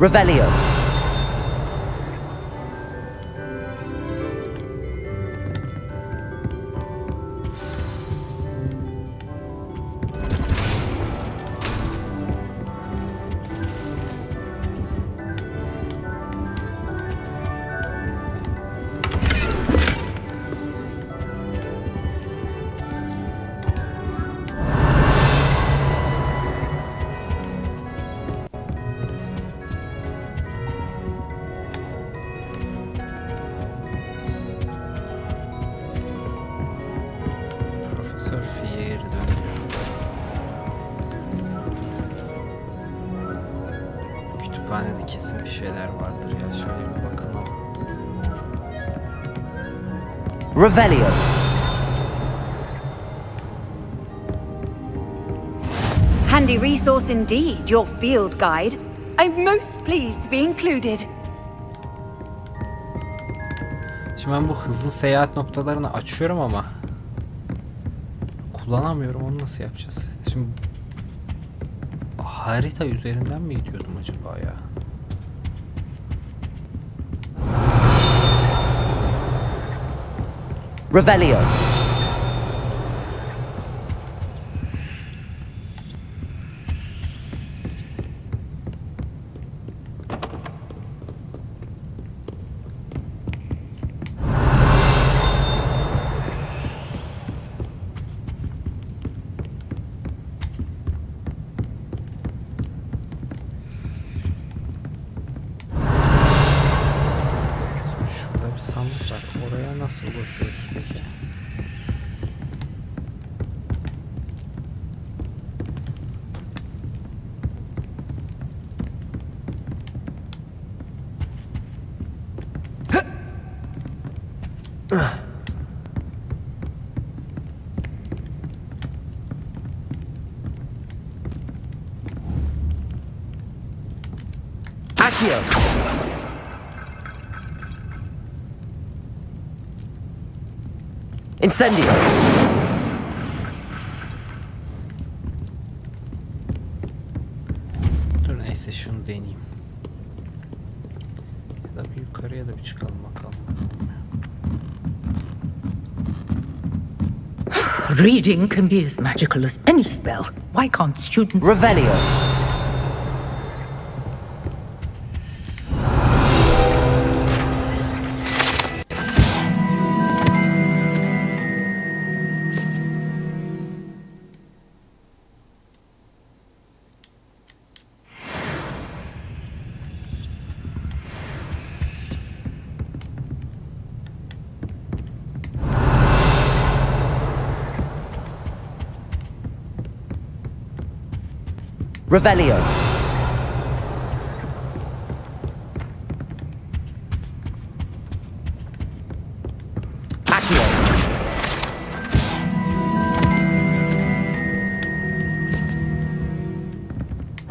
Revelio. Profesör Fiyer dönüyor. Kütüphanede kesin bir şeyler vardır ya. Şöyle bir bakalım. Revelio. Handy resource indeed, your field guide. I'm most pleased to be included. Şimdi ben bu hızlı seyahat noktalarını açıyorum ama kullanamıyorum. Onu nasıl yapacağız? Şimdi harita üzerinden mi gidiyordum acaba ya? Revelio. Şurada bir sandık var. Oraya nasıl ulaşıyoruz peki? Accio. Incendio. Dur neyse şunu deneyeyim. Ya da bir yukarıya da bir çıkalım bakalım. Reading can be as magical as any spell. Why can't students... Revelio. Revelio. Accio.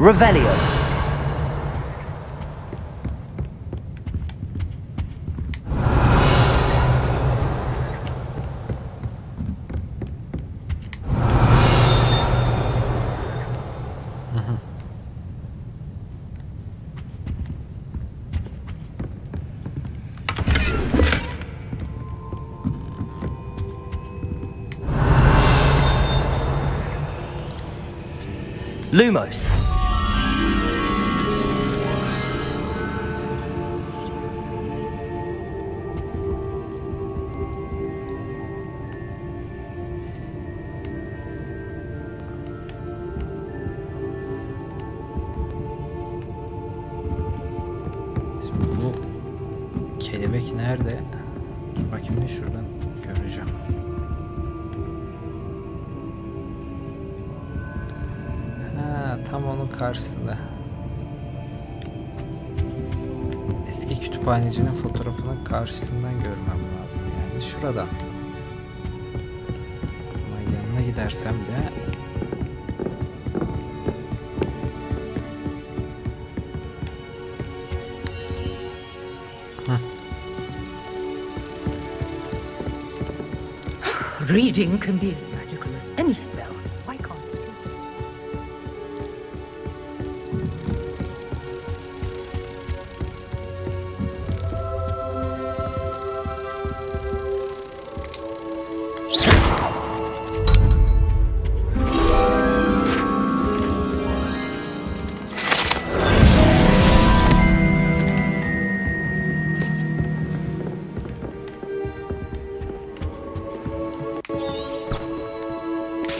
Revelio. Lumos. Şimdi bu kelebek nerede? Dur bakayım bir şuradan göreceğim. Ha, tam onun karşısında. Eski kütüphanecinin fotoğrafının karşısından görmem lazım yani şuradan. Ama yanına gidersem de Reading can be as magical as any spell. Why can't students...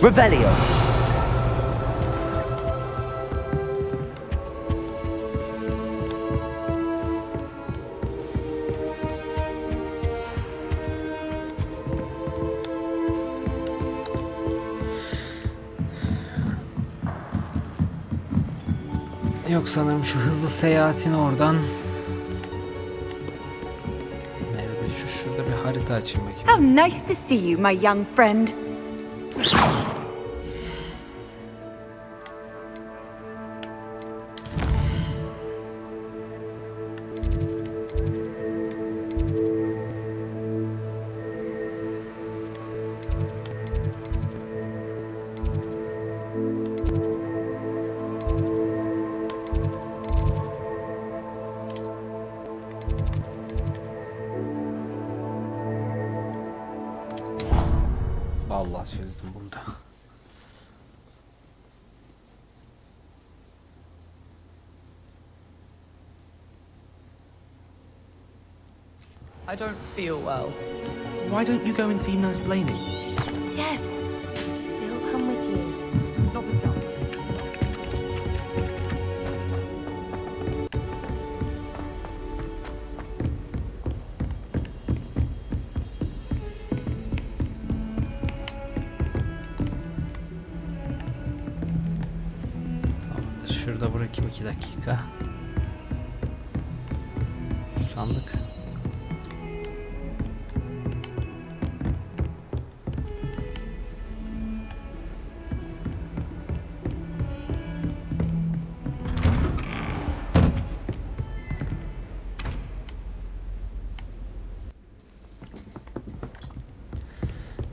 Revelio. Yok sanırım şu hızlı seyahatin oradan. Nerede şu? Şurada bir harita açayım bakayım. How nice to see you, my young friend. Vallahi çözdüm burada. I don't feel well. Why don't you go and see Nurse Blaney? Yes. He'll come with you. Not with John. Tamamdır. Şurada bırakayım 2 dakika. Sandık.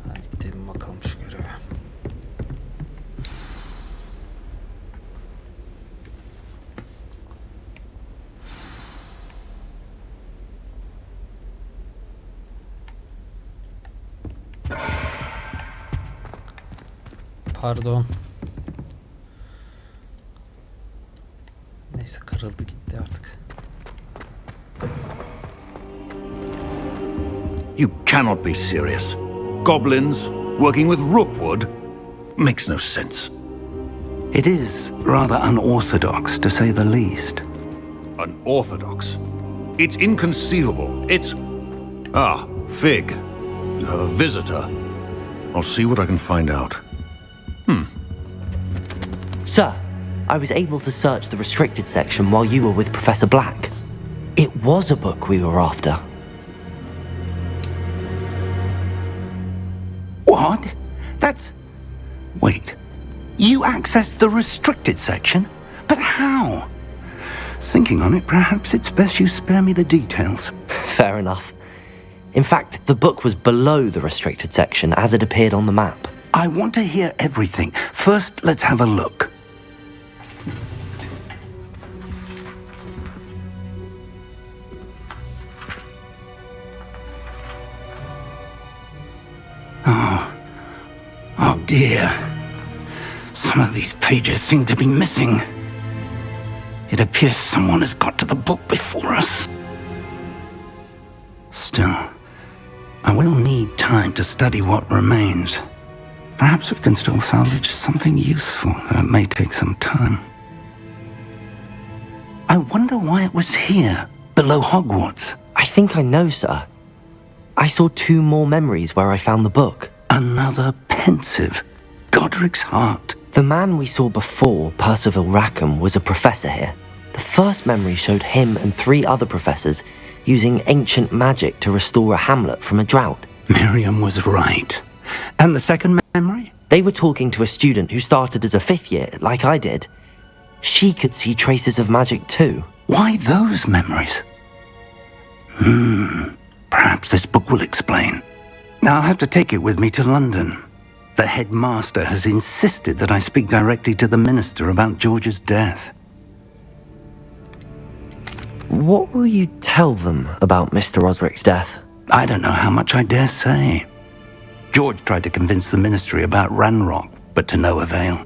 Hadi gidelim bakalım şu göreve. Pardon. Neyse kırıldı gitti artık. You cannot be serious. Goblins working with Rookwood makes no sense. It is rather unorthodox, to say the least. Unorthodox. It's inconceivable. It's... Ah, Fig. You have a visitor. I'll see what I can find out. Sir, I was able to search the restricted section while you were with Professor Black. It was a book we were after. What? That's... Wait. You accessed the restricted section? But how? Thinking on it, perhaps it's best you spare me the details. Fair enough. In fact, the book was below the restricted section as it appeared on the map. I want to hear everything. First, let's have a look. Oh dear. Some of these pages seem to be missing. It appears someone has got to the book before us. Still, I will need time to study what remains. Perhaps we can still salvage something useful, though it may take some time. I wonder why it was here, below Hogwarts. I think I know, sir. I saw 2 more memories where I found the book. Another pensive. Godric's heart. The man we saw before, Percival Rackham, was a professor here. The first memory showed him and 3 other professors using ancient magic to restore a hamlet from a drought. Miriam was right. And the second memory? They were talking to a student who started as a 5th year, like I did. She could see traces of magic too. Why those memories? Perhaps this book will explain. I'll have to take it with me to London. The headmaster has insisted that I speak directly to the minister about George's death. What will you tell them about Mr. Osric's death? I don't know how much I dare say. George tried to convince the ministry about Ranrock, but to no avail.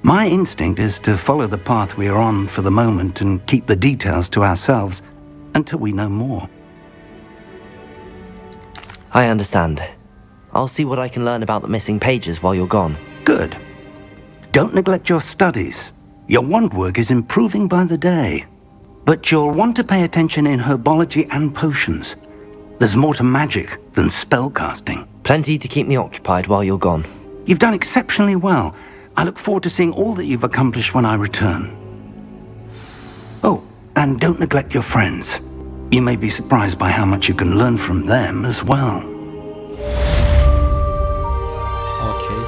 My instinct is to follow the path we are on for the moment and keep the details to ourselves until we know more. I understand. I'll see what I can learn about the missing pages while you're gone. Good. Don't neglect your studies. Your wand work is improving by the day. But you'll want to pay attention in herbology and potions. There's more to magic than spellcasting. Plenty to keep me occupied while you're gone. You've done exceptionally well. I look forward to seeing all that you've accomplished when I return. Oh, and don't neglect your friends. You may be surprised by how much you can learn from them as well. Okey.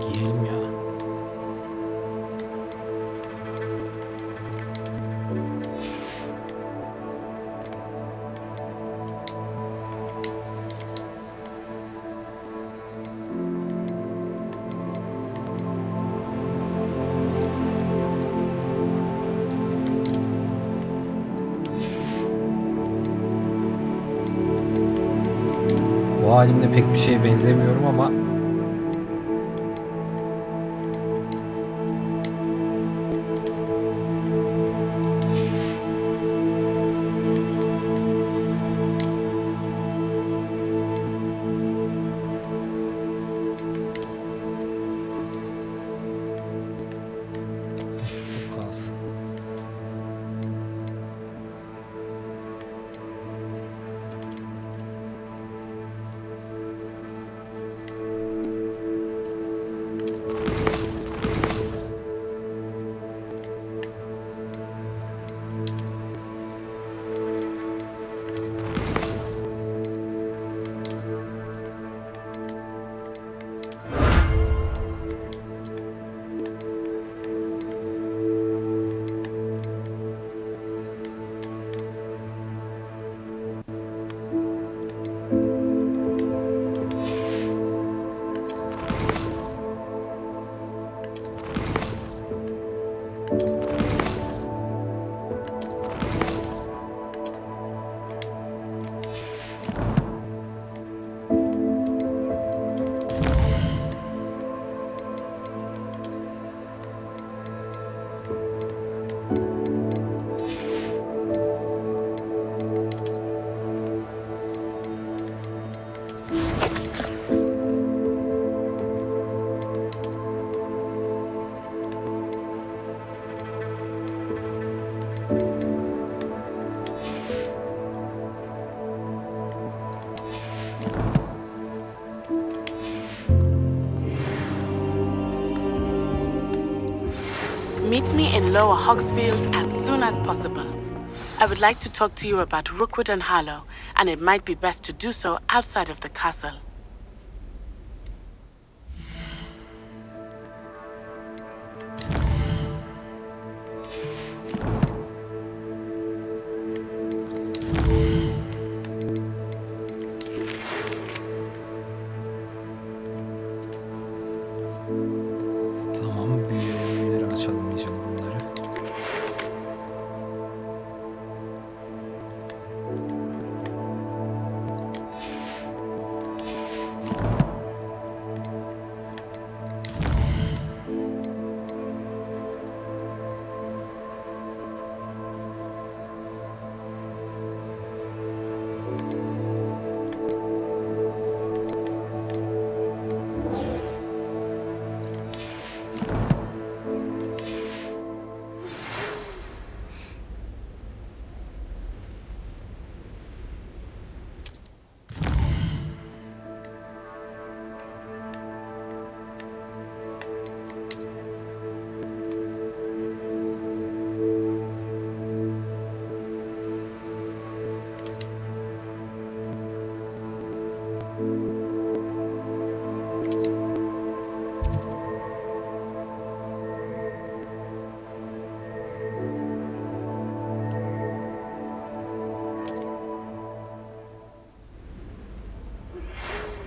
Giyelim ya. Bu halimde pek bir şeye benzemiyorum ama kalsın. Meet me in Lower Hogsfield as soon as possible. I would like to talk to you about Rookwood and Harlow, and it might be best to do so outside of the castle. Tamam, büyüleri açalım iyice bunları.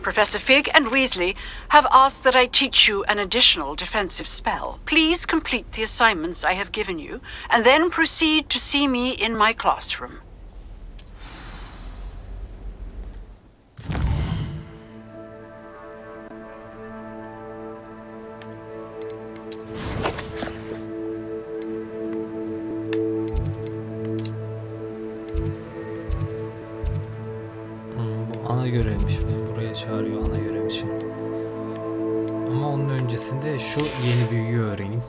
Professor Fig and Weasley have asked that I teach you an additional defensive spell. Please complete the assignments I have given you, and then proceed to see me in my classroom. Ana görevmiş. Beni buraya çağırıyor ana görev için. Ama onun öncesinde şu yeni büyüyü öğreneyim.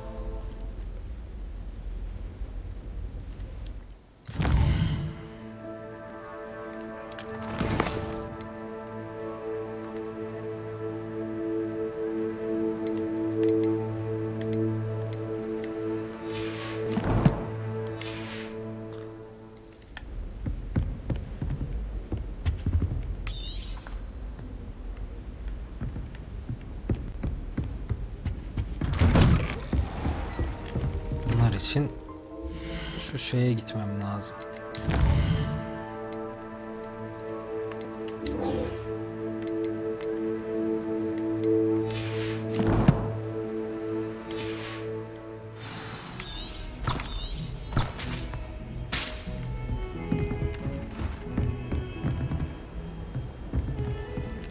için şu şeye gitmem lazım.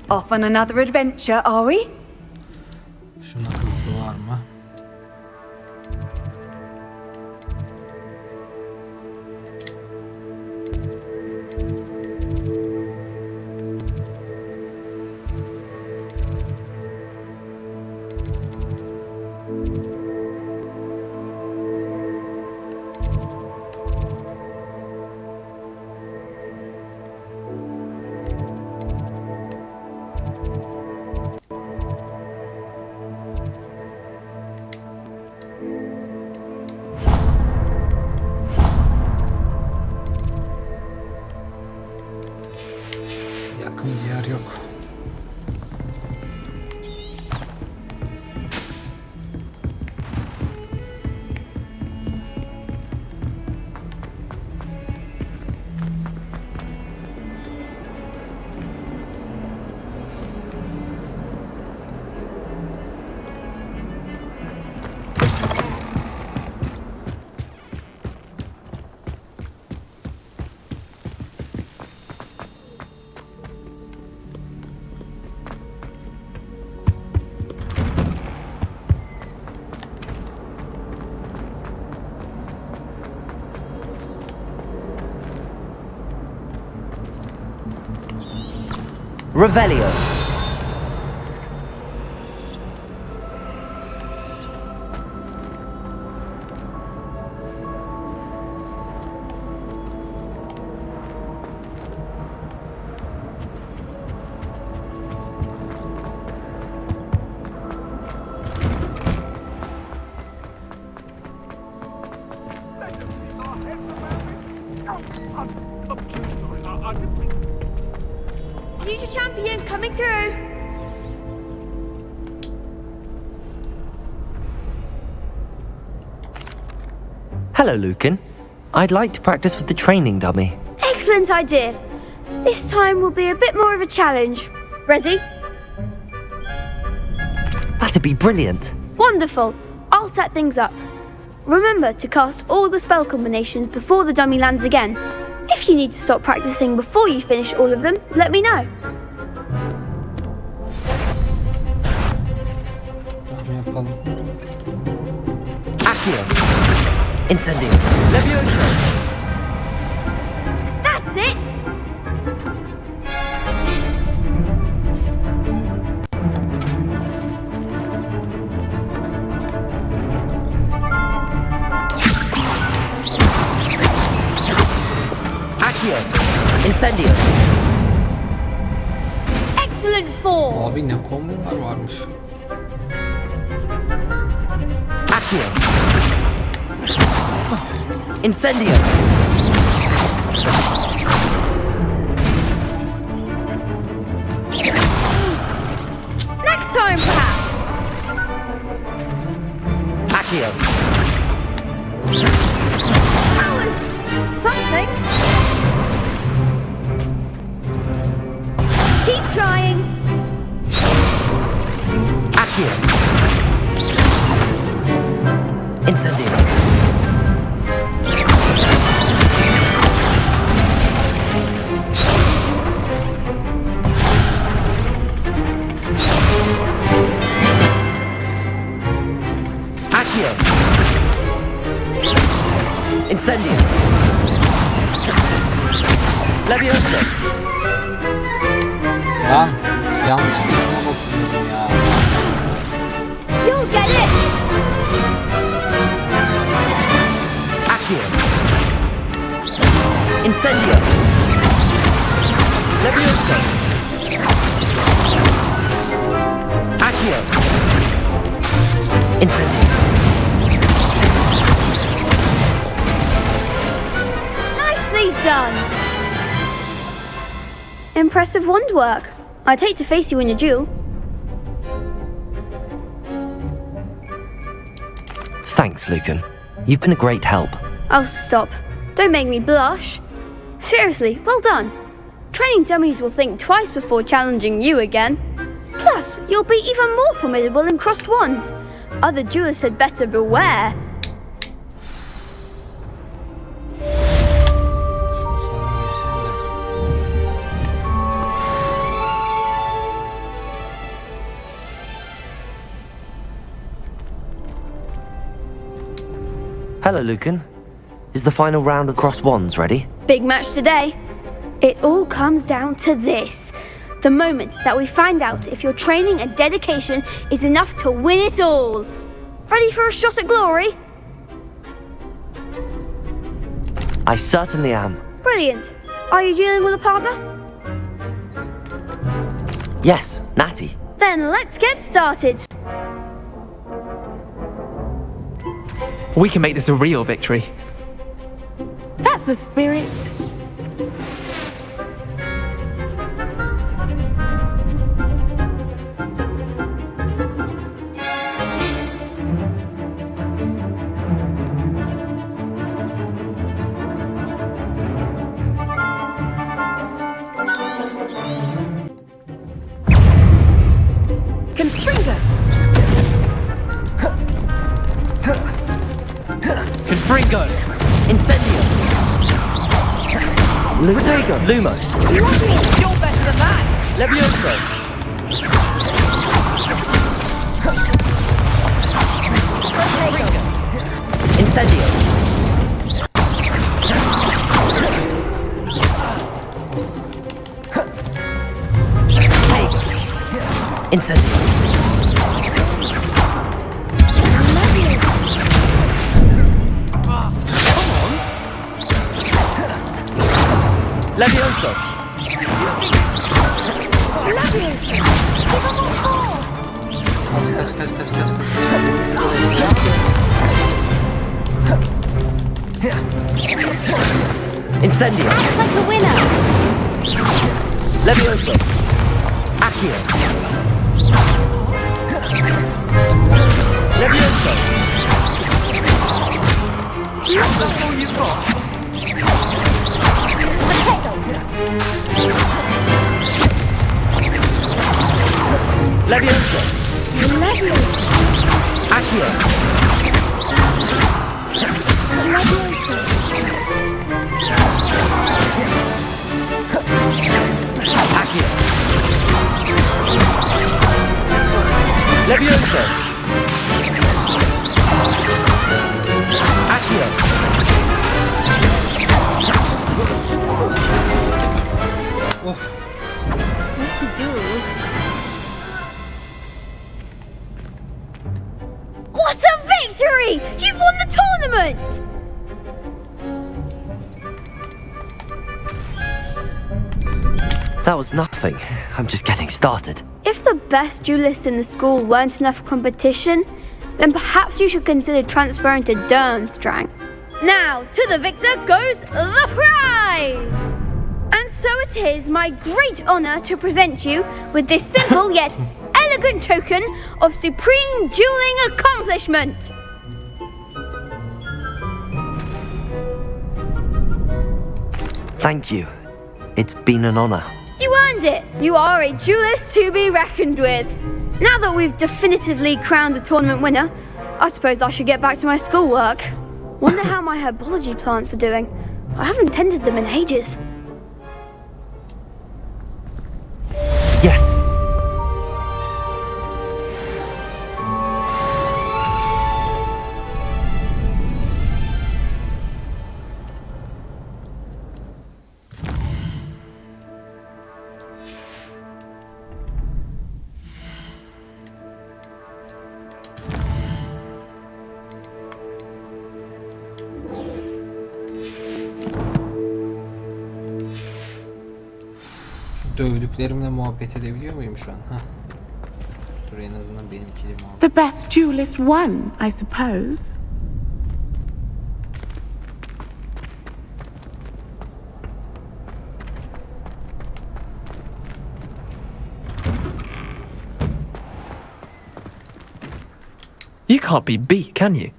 Off on another adventure, are we? Şuna hızlı var mı? Yakın bir yer yok. Revelio. Future champion coming through. Hello, Lucan. I'd like to practice with the training dummy. Excellent idea. This time will be a bit more of a challenge. Ready? That'd be brilliant. Wonderful. I'll set things up. Remember to cast all the spell combinations before the dummy lands again. If you need to stop practicing before you finish all of them, let me know. Tamam yapalım. Accio. Incendio. Levioso. That's it! Accio. Incendio. Excellent form! Abi ne kombolar varmış. Accio. Incendio. Next time, perhaps! Accio. That was something. Keep trying. Incendium. Accio. Incendium. Leviosa. Lan yanlış tuşuna basıyordum ya. You'll get it! Accio. Incendio. Leviosa. Accio. Incendio. Nicely done! Impressive wand work. I'd hate to face you in a duel. Thanks, Lucan. You've been a great help. Oh, stop. Don't make me blush. Seriously, well done. Training dummies will think twice before challenging you again. Plus, you'll be even more formidable in crossed wands. Other duelists had better beware. Şunu sonuna geçelim de. Hello, Lucan. Is the final round of Cross Wands ready? Big match today. It all comes down to this. The moment that we find out if your training and dedication is enough to win it all. Ready for a shot at glory? I certainly am. Brilliant. Are you dealing with a partner? Yes, Natty. Then let's get started. We can make this a real victory. That's the spirit. Confringo! Confringo. Incendio. Rodrigo. Lumos. You're better than that! Levioso. Incendio. Incendio. Levioso. Incendio. Act like a winner. Levioso. Accio. Levioso. That's all you've got. Levioso. Accio. Accio. Levioso. Accio. What to do? What a victory! You've won the tournament! That was nothing. I'm just getting started. If the best duelists in the school weren't enough competition, then perhaps you should consider transferring to Durmstrang. Now, to the victor goes the prize! And so it is my great honour to present you with this simple yet elegant token of supreme dueling accomplishment. Thank you. It's been an honour. You earned it. You are a duelist to be reckoned with. Now that we've definitively crowned the tournament winner, I suppose I should get back to my schoolwork. Wonder how my herbology plants are doing. I haven't tended them in ages. Yes. Dövdüklerimle muhabbet edebiliyor muyum şu an? Hah. Dur en azından benimkiyle muhabbet. The best duelist won, I suppose. You can't be beat, can you?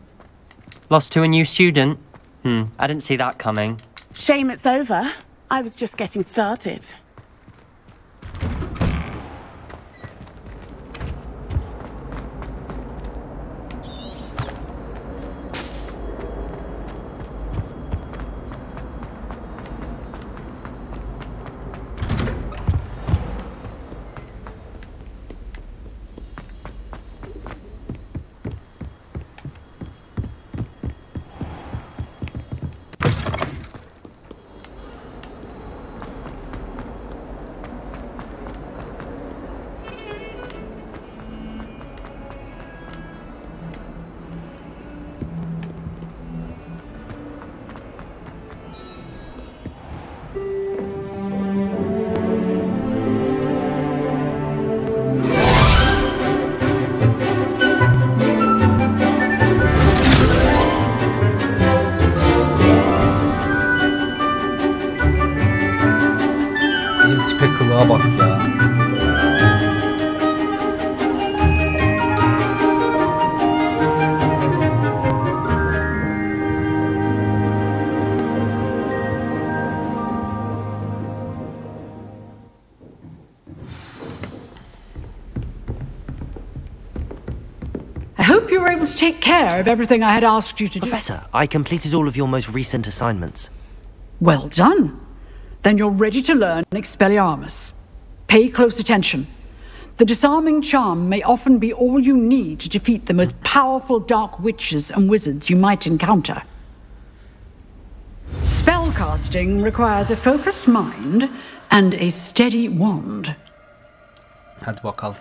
Lost to a new student? I didn't see that coming. Shame it's over. I was just getting started. Tipe kılığa bak ya. I hope you were able to take care of everything I had asked you to do. Professor, I completed all of your most recent assignments. Well done. Then you're ready to learn Expelliarmus. Pay close attention. The disarming charm may often be all you need to defeat the most powerful dark witches and wizards you might encounter. Spellcasting requires a focused mind and a steady wand. Hadi bakalım.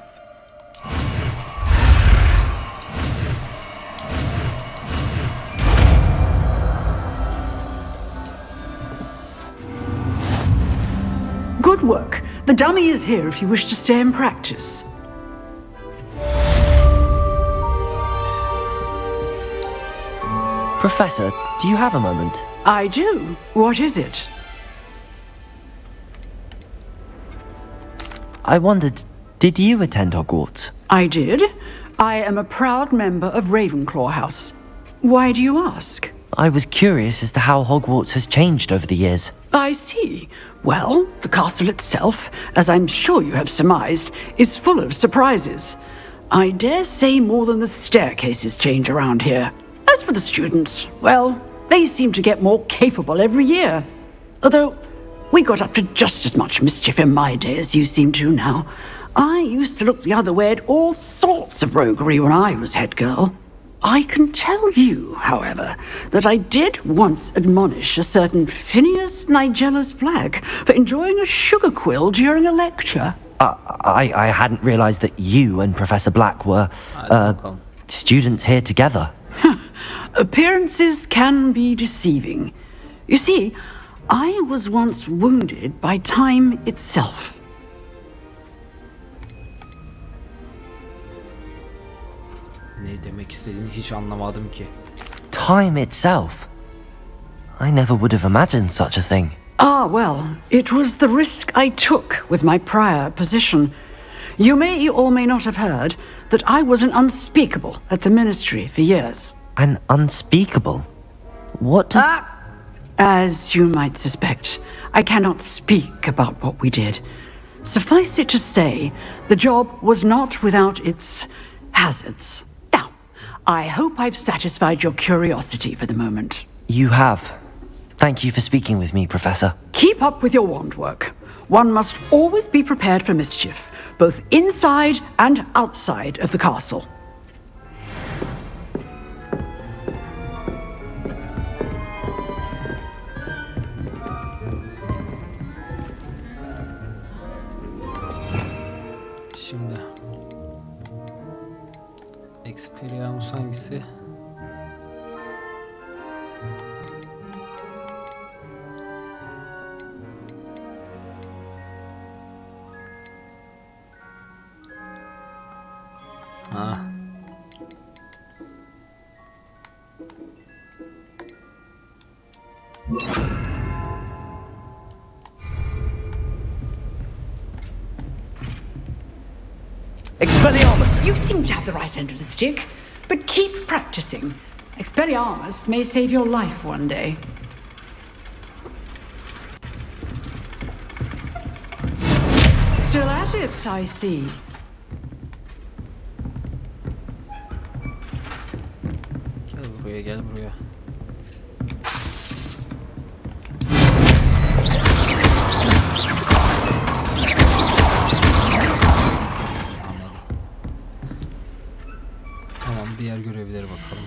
Good work. The dummy is here if you wish to stay and practice. Professor, do you have a moment? I do. What is it? I wondered, did you attend Hogwarts? I did. I am a proud member of Ravenclaw House. Why do you ask? I was curious as to how Hogwarts has changed over the years. I see. Well, the castle itself, as I'm sure you have surmised, is full of surprises. I dare say more than the staircases change around here. As for the students, well, they seem to get more capable every year. Although, we got up to just as much mischief in my day as you seem to now. I used to look the other way at all sorts of roguery when I was head girl. I can tell you, however, that I did once admonish a certain Phineas Nigellus Black for enjoying a sugar quill during a lecture. I hadn't realized that you and Professor Black were, students here together. Appearances can be deceiving. You see, I was once wounded by time itself. Ne demek istediğini hiç anlamadım ki. Time itself? I never would have imagined such a thing. Ah, well, it was the risk I took with my prior position. You may or may not have heard that I was an unspeakable at the ministry for years. An unspeakable? What does... As you might suspect, I cannot speak about what we did. Suffice it to say, the job was not without its hazards. Now, I hope I've satisfied your curiosity for the moment. You have. Thank you for speaking with me, Professor. Keep up with your wand work. One must always be prepared for mischief, both inside and outside of the castle. Şimdi Expelliarmus hangisi? Ha. Expelliarmus! You seem to have the right end of the stick, but keep practicing. Expelliarmus may save your life one day. Still at it, I see. Gel buraya. Tamam, diğer görevlere bakalım.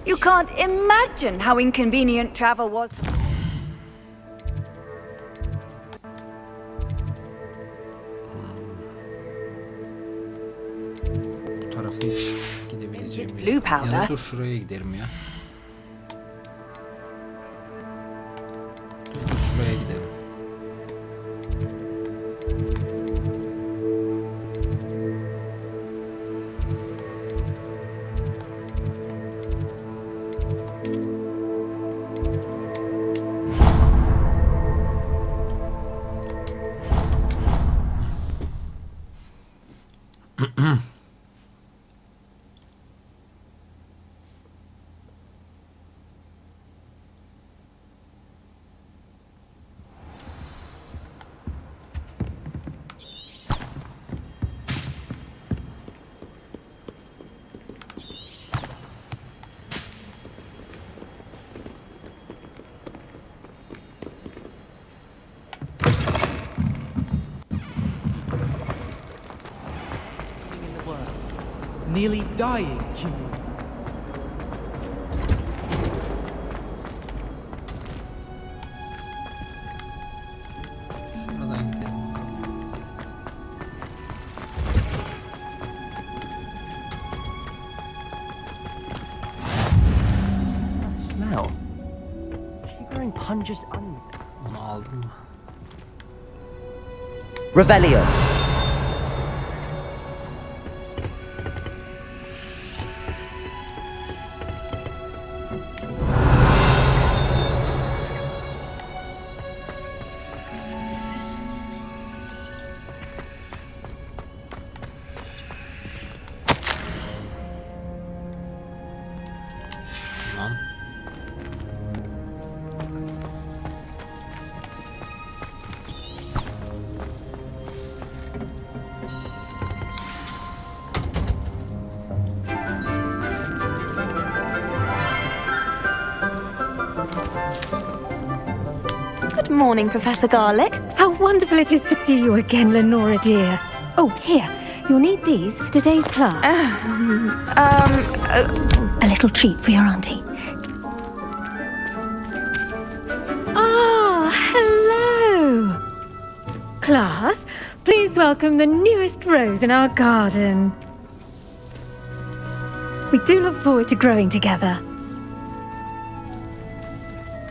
You can't imagine how inconvenient travel was. Bu tarafta hiç gidebileceğim bir Blue yer. powder. Ya da dur şuraya giderim ya. Dur şuraya gidelim. Nearly dying, you. Şuradan gidelim bakalım. That smell. Shivering pungent onion. Onu aldım mı? Revelio. Tamam. Good morning, Professor Garlic. How wonderful it is to see you again, Lenora dear. Oh, here, you'll need these for today's class. A little treat for your auntie. Ah, hello. Class, please welcome the newest rose in our garden. We do look forward to growing together.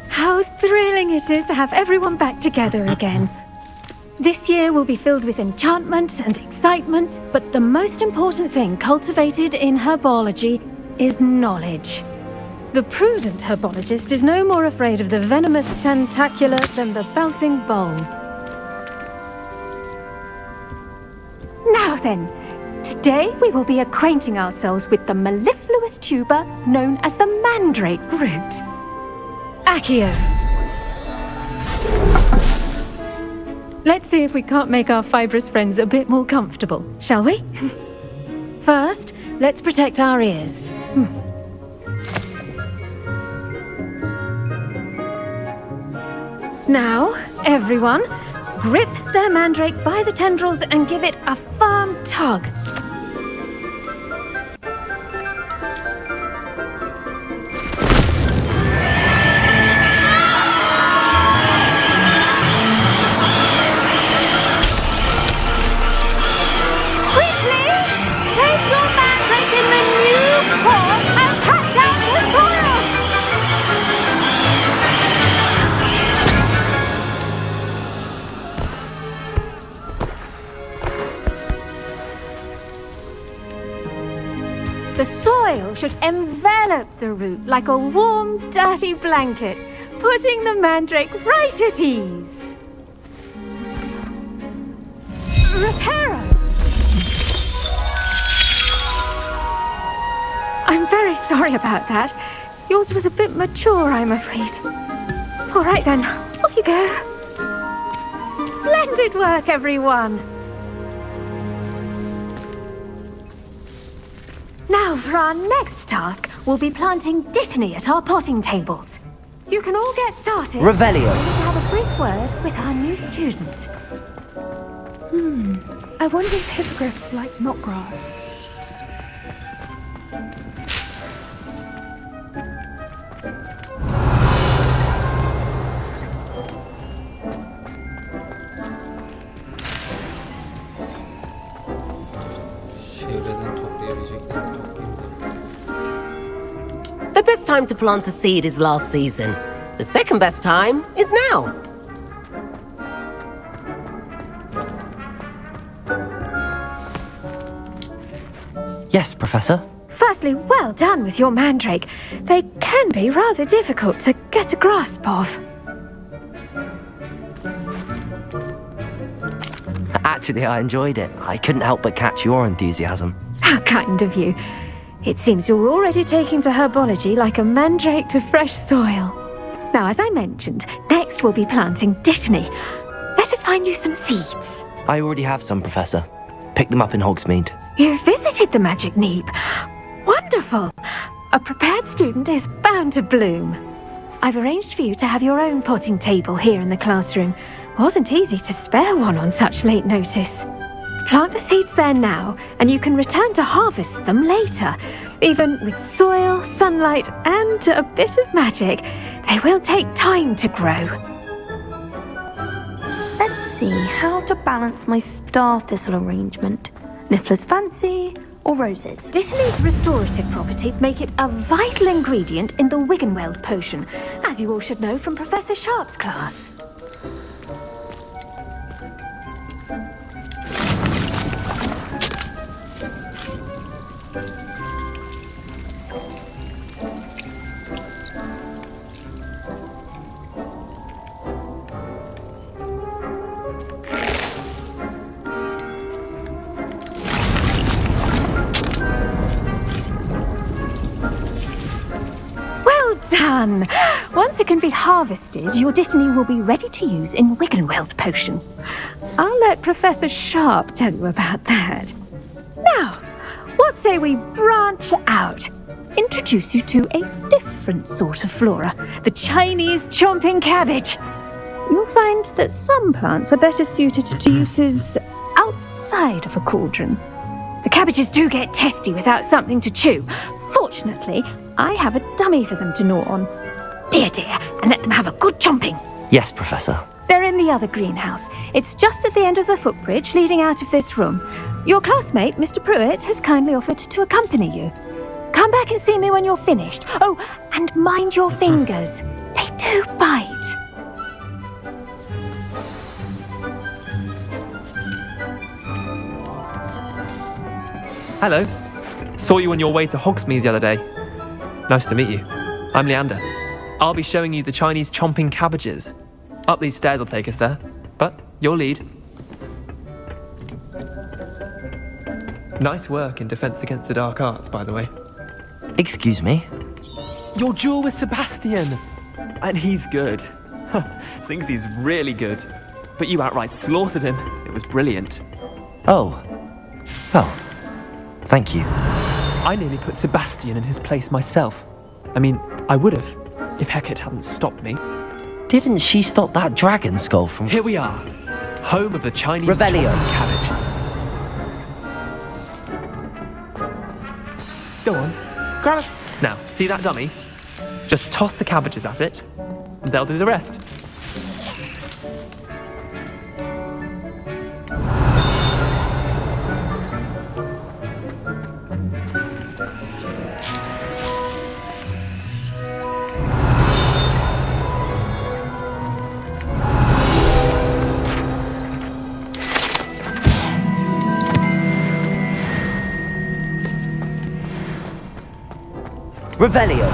How thrilling it is to have everyone back together again. This year will be filled with enchantment and excitement, but the most important thing cultivated in herbology is knowledge. The prudent herbologist is no more afraid of the venomous tentacular than the bouncing bulb. then, today we will be acquainting ourselves with the mellifluous tuber known as the mandrake root. Accio. Let's see if we can't make our fibrous friends a bit more comfortable, shall we? First, let's protect our ears. Now, everyone, grip their mandrake by the tendrils and give it a firm tug. The soil should envelop the root like a warm, dirty blanket, putting the mandrake right at ease. Reparo! I'm very sorry about that. Yours was a bit mature, I'm afraid. All right then, off you go. Splendid work, everyone. Now, for our next task, we'll be planting dittany at our potting tables. You can all get started. Revelio. We need to have a brief word with our new student. I wonder if hippogriffs like knotgrass. The best time to plant a seed is last season. The second best time is now. Yes, Professor. Firstly, well done with your mandrake. They can be rather difficult to get a grasp of. Actually, I enjoyed it. I couldn't help but catch your enthusiasm. How kind of you. It seems you're already taking to herbology like a mandrake to fresh soil. Now, as I mentioned, next we'll be planting dittany. Let us find you some seeds. I already have some, Professor. Picked them up in Hogsmeade. You visited the Magic Neep. Wonderful. A prepared student is bound to bloom. I've arranged for you to have your own potting table here in the classroom. Wasn't easy to spare one on such late notice. Plant the seeds there now, and you can return to harvest them later. Even with soil, sunlight, and a bit of magic, they will take time to grow. Let's see how to balance my star thistle arrangement. Niffler's fancy or roses? Dittany's restorative properties make it a vital ingredient in the Wiggenweld potion, as you all should know from Professor Sharp's class. Done! Once it can be harvested, your dittany will be ready to use in Wiggenweld potion. I'll let Professor Sharp tell you about that. Now, what say we branch out? Introduce you to a different sort of flora, the Chinese chomping cabbage. You'll find that some plants are better suited to uses outside of a cauldron. The cabbages do get testy without something to chew. Fortunately, I have a dummy for them to gnaw on. Be a dear and let them have a good chomping. Yes, Professor. They're in the other greenhouse. It's just at the end of the footbridge leading out of this room. Your classmate, Mr. Pruitt, has kindly offered to accompany you. Come back and see me when you're finished. Oh, and mind your fingers. They do bite. Hello. Saw you on your way to Hogsmeade the other day. Nice to meet you. I'm Leander. I'll be showing you the Chinese chomping cabbages. Up these stairs will take us there, but you'll lead. Nice work in Defense Against the Dark Arts, by the way. Excuse me? Your duel with Sebastian! And he's good. Thinks he's really good. But you outright slaughtered him. It was brilliant. Oh. Well, thank you. I nearly put Sebastian in his place myself. I mean, I would have, if Hecate hadn't stopped me. Didn't she stop that dragon skull from... Here we are. Home of the Chinese Revelio. chopping cabbage. Go on, grab it. Now, see that dummy? Just toss the cabbages at it, and they'll do the rest. Revelio.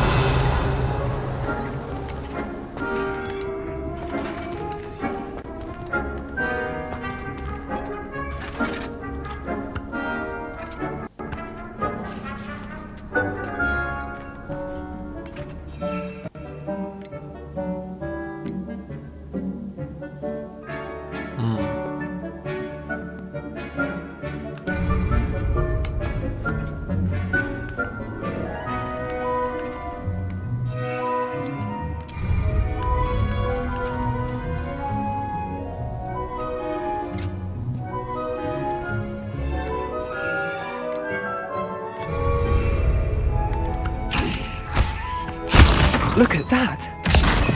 Look at that!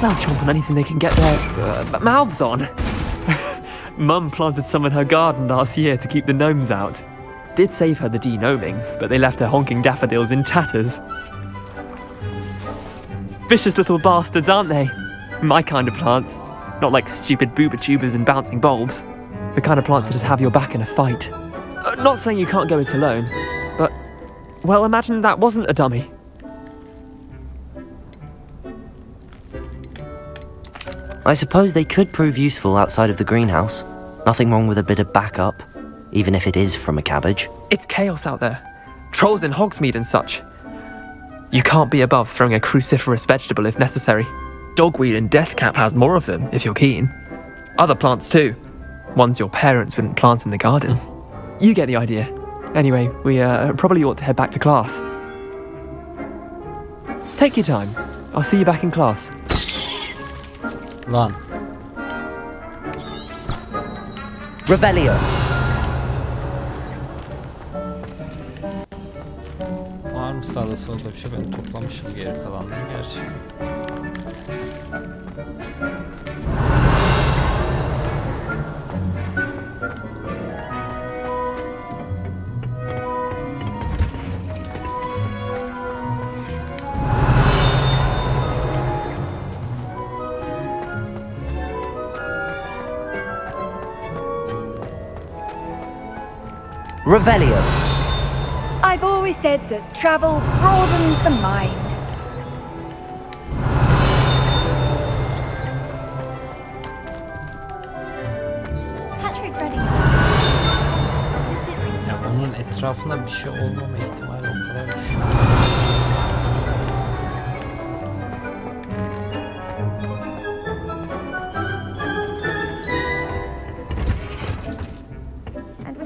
They'll chomp on anything they can get their mouths on. Mum planted some in her garden last year to keep the gnomes out. Did save her the de-gnoming, but they left her honking daffodils in tatters. Vicious little bastards, aren't they? My kind of plants. Not like stupid booba tubers and bouncing bulbs. The kind of plants that'd have your back in a fight. Not saying you can't go it alone, but... well, imagine that wasn't a dummy. I suppose they could prove useful outside of the greenhouse. Nothing wrong with a bit of backup, even if it is from a cabbage. It's chaos out there. Trolls in Hogsmeade and such. You can't be above throwing a cruciferous vegetable if necessary. Dogweed and deathcap has more of them, if you're keen. Other plants too. Ones your parents wouldn't plant in the garden. You get the idea. Anyway, we probably ought to head back to class. Take your time. I'll see you back in class. Lan. Revelio. Var mı sağda solda bir şey? Ben toplamışım geri kalanları gerçi. Revelio. I've always said that travel broadens the mind. Ya bunun etrafında bir şey olmama ihtimali o kadar düşük.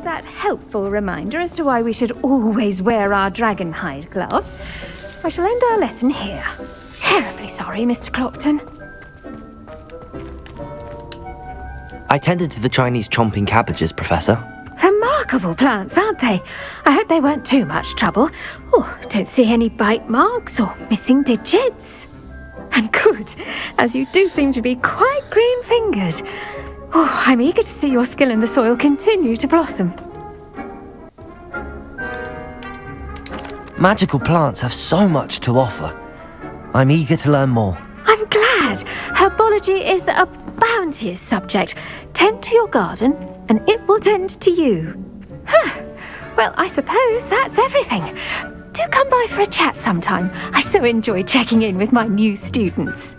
That helpful reminder as to why we should always wear our dragon hide gloves, I shall end our lesson here. Terribly sorry, Mr. Clopton. I tended to the Chinese chomping cabbages, Professor. Remarkable plants, aren't they? I hope they weren't too much trouble. Oh, don't see any bite marks or missing digits. And good, as you do seem to be quite green-fingered. Oh, I'm eager to see your skill in the soil continue to blossom. Magical plants have so much to offer. I'm eager to learn more. I'm glad. Herbology is a bounteous subject. Tend to your garden, and it will tend to you. Well, I suppose that's everything. Do come by for a chat sometime. I so enjoy checking in with my new students.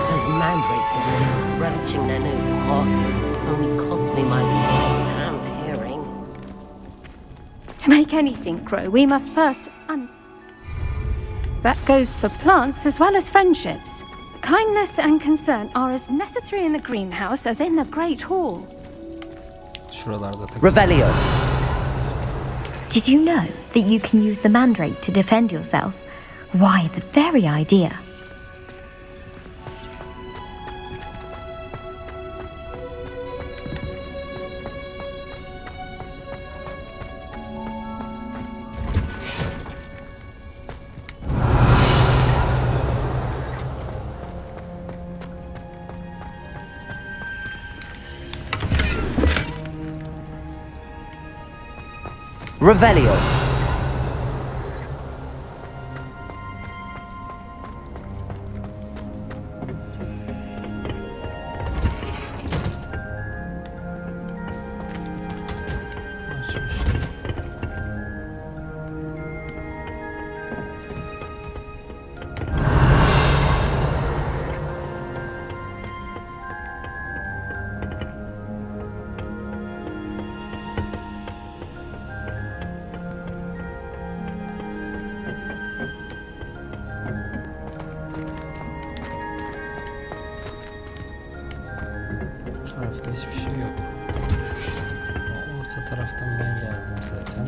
There's mandrakes are really relishing their new pots. Only cost me my damned hearing. To make anything grow, we must first That goes for plants as well as friendships. Kindness and concern are as necessary in the greenhouse as in the Great Hall. Şuralarda takılıyor. Revelio. Did you know that you can use the mandrake to defend yourself? Why, the very idea. Revelio. Tarafta hiçbir şey yok. Orta taraftan ben geldim zaten.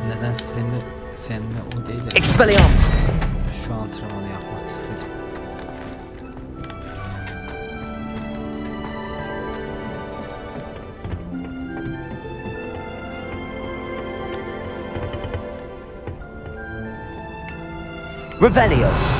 Nedense seninle o değil de Expelliarmus. şu antrenmanı yapmak istedim. Revelio.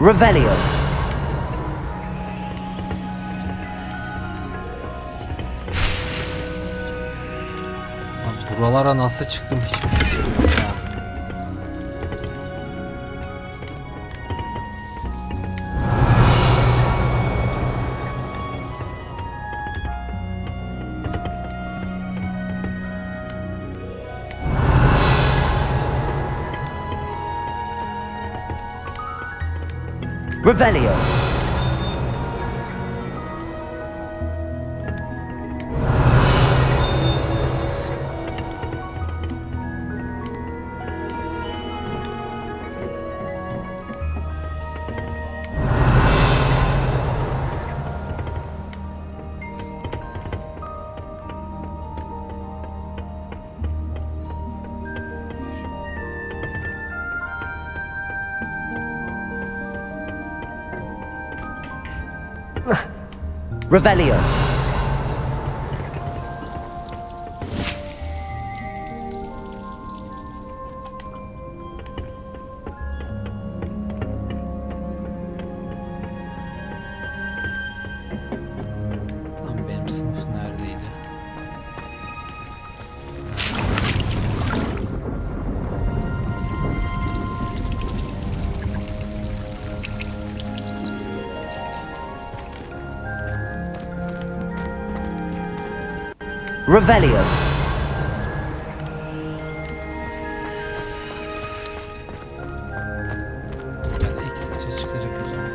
Revelio. Lan buralara nasıl çıktım hiçbir fikrim yok ya. Revelio. Revelio. Tam benim sınıf neredeydi? Revelio. Ben de eksikçe çıkacak o zaman.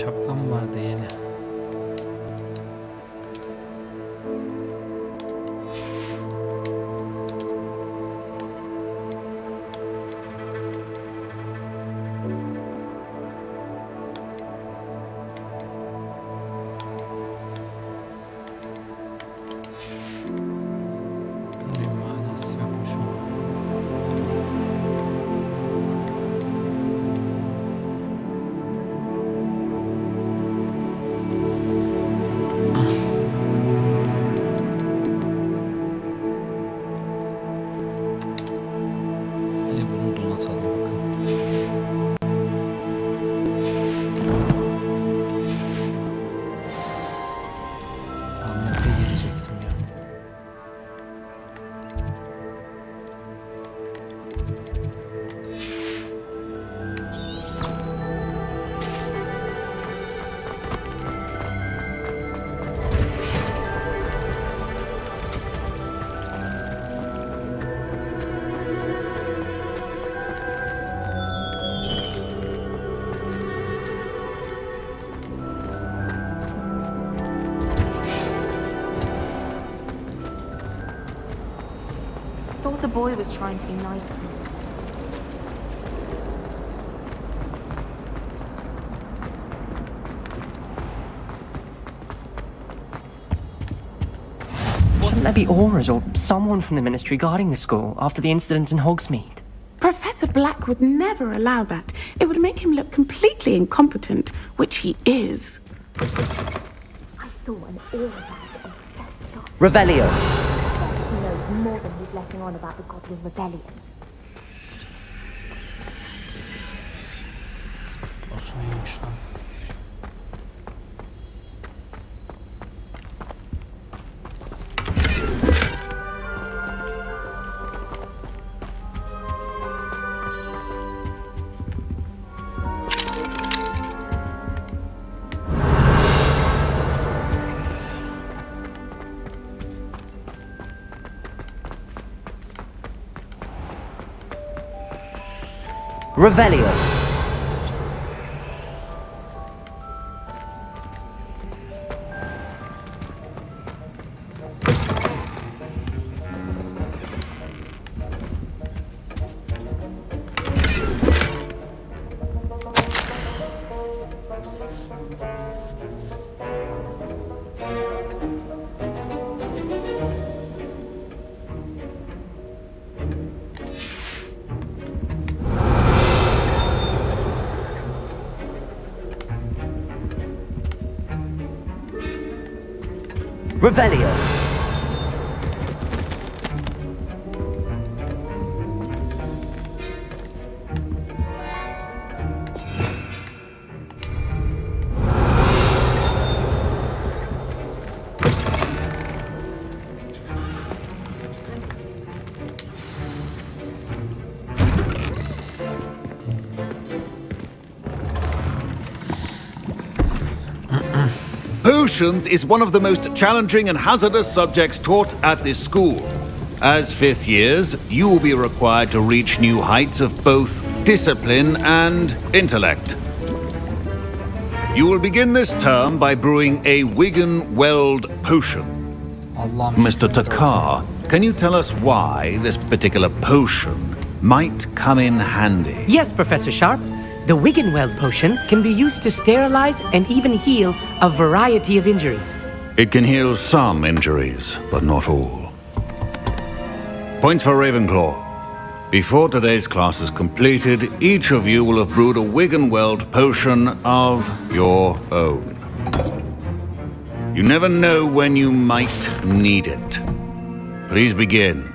Şapkam vardı yeni. Bir manası yokmuş onun. Bunu donatalım bakalım. Anlatmaya gelecektim ya. Thought the boy was trying to be nice. Shouldn't there be auras or someone from the ministry guarding the school after the incident in Hogsmeade? Professor Black would never allow that. It would make him look completely incompetent, which he is. I saw an aura bag of Professor Revelio. He knows more than he's letting on about the Goblin Rebellion. Nasıl neymiş lan? Revelio. Revelio. Potions is one of the most challenging and hazardous subjects taught at this school. As fifth years, you will be required to reach new heights of both discipline and intellect. You will begin this term by brewing a Wigan-Weld potion. Mr. Takar, can you tell us why this particular potion might come in handy? Yes, Professor Sharp. The Wigan-Weld potion can be used to sterilize and even heal a variety of injuries. It can heal some injuries, but not all. Points for Ravenclaw. Before today's class is completed, each of you will have brewed a Wigan-Weld potion of your own. You never know when you might need it. Please begin.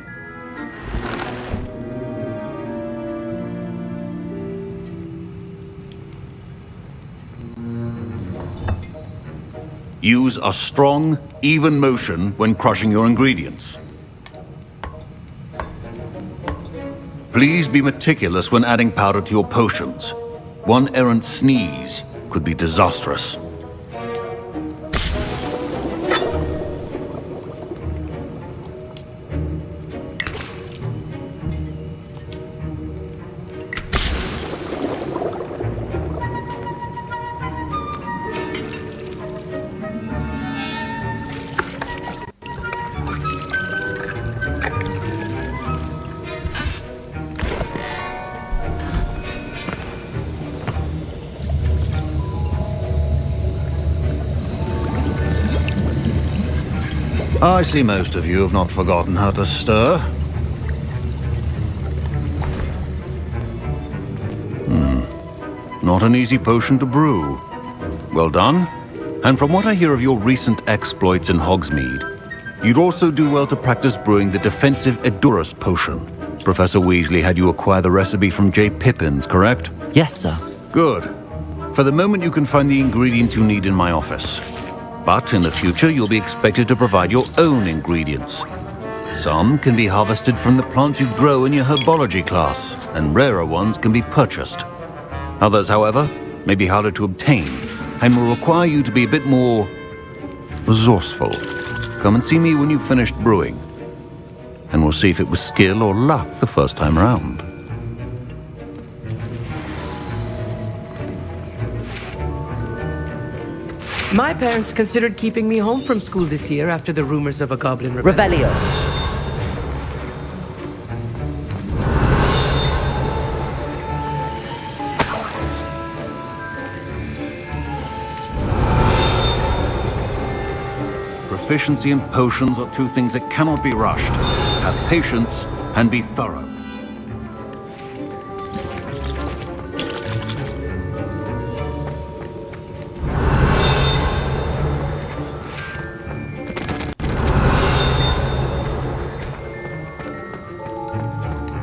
Use a strong, even motion when crushing your ingredients. Please be meticulous when adding powder to your potions. One errant sneeze could be disastrous. I see most of you have not forgotten how to stir. Not an easy potion to brew. Well done. And from what I hear of your recent exploits in Hogsmeade, you'd also do well to practice brewing the defensive Edurus potion. Professor Weasley had you acquire the recipe from J. Pippins, correct? Yes, sir. Good. For the moment, you can find the ingredients you need in my office. But in the future, you'll be expected to provide your own ingredients. Some can be harvested from the plants you grow in your herbology class, and rarer ones can be purchased. Others, however, may be harder to obtain, and will require you to be a bit more resourceful. Come and see me when you've finished brewing, and we'll see if it was skill or luck the first time around. My parents considered keeping me home from school this year after the rumors of a goblin rebellion. Revelio. Proficiency and potions are two things that cannot be rushed. Have patience and be thorough.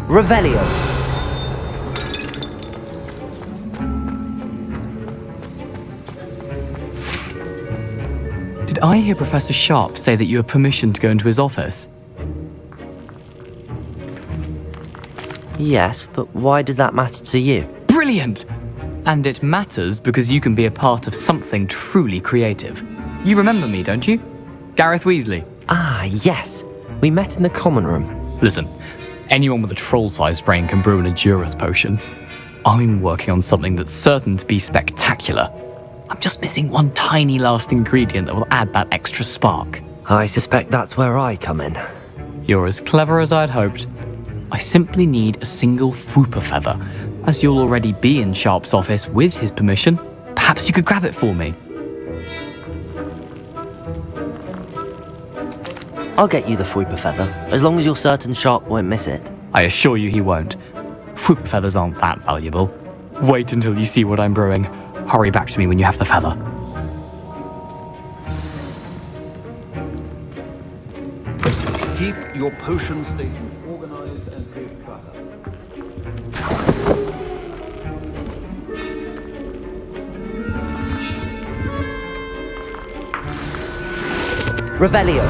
Revelio. Did I hear Professor Sharp say that you have permission to go into his office? Yes, but why does that matter to you? Brilliant! And it matters because you can be a part of something truly creative. You remember me, don't you? Gareth Weasley. Ah, yes. We met in the common room. Listen, anyone with a troll-sized brain can brew an Edurus potion. I'm working on something that's certain to be spectacular. I'm just missing one tiny last ingredient that will add that extra spark. I suspect that's where I come in. You're as clever as I'd hoped. I simply need a single Fwooper feather. As you'll already be in Sharp's office with his permission, perhaps you could grab it for me. I'll get you the Fwooper feather, as long as you're certain Sharp won't miss it. I assure you he won't. Fwooper feathers aren't that valuable. Wait until you see what I'm brewing. Hurry back to me when you have the feather. Keep your potion stations organized and free of clutter. Revelio.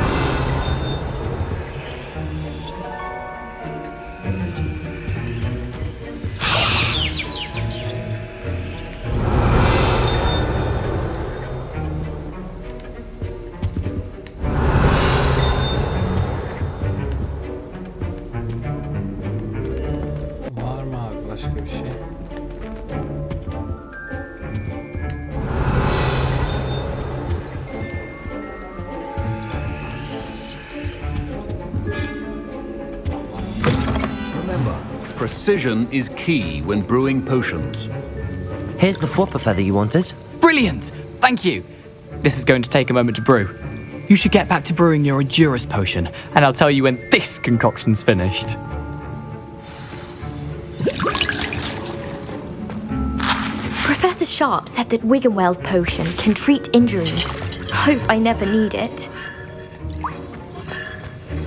Var mı abi başka bir şey? Remember, precision is key when brewing potions. Here's the Fwooper feather you wanted. Brilliant! Thank you! This is going to take a moment to brew. You should get back to brewing your Edurus potion, and I'll tell you when this concoction's finished. Professor Sharp said that Wiggenweld potion can treat injuries. Hope I never need it.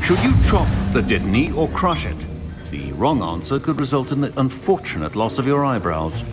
Should you chop the Dittany or crush it? The wrong answer could result in the unfortunate loss of your eyebrows.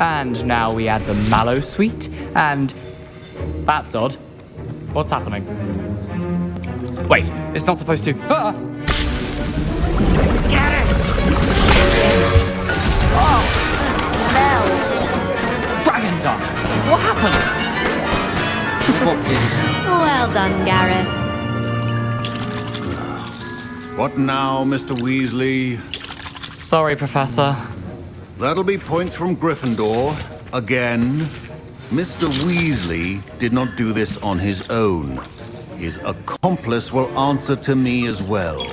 And now we add the mallow sweet, and... That's odd. What's happening? Wait, it's not supposed to... Ah! Get it! Oh! No! Dragon Dung! What happened? Well done, Gareth. What now, Mr. Weasley? Sorry, Professor. That'll be points from Gryffindor. Again. Mr. Weasley did not do this on his own. His accomplice will answer to me as well.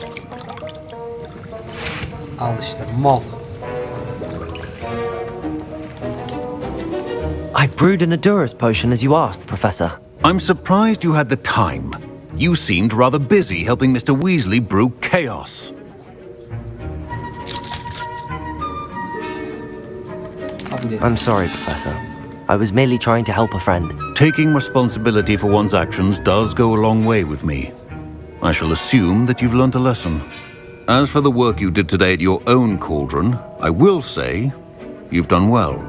Al işte mal. I brewed an Adurus potion as you asked, Professor. I'm surprised you had the time. You seemed rather busy helping Mr. Weasley brew chaos. I'm sorry, Professor. I was merely trying to help a friend. Taking responsibility for one's actions does go a long way with me. I shall assume that you've learnt a lesson. As for the work you did today at your own cauldron, I will say you've done well.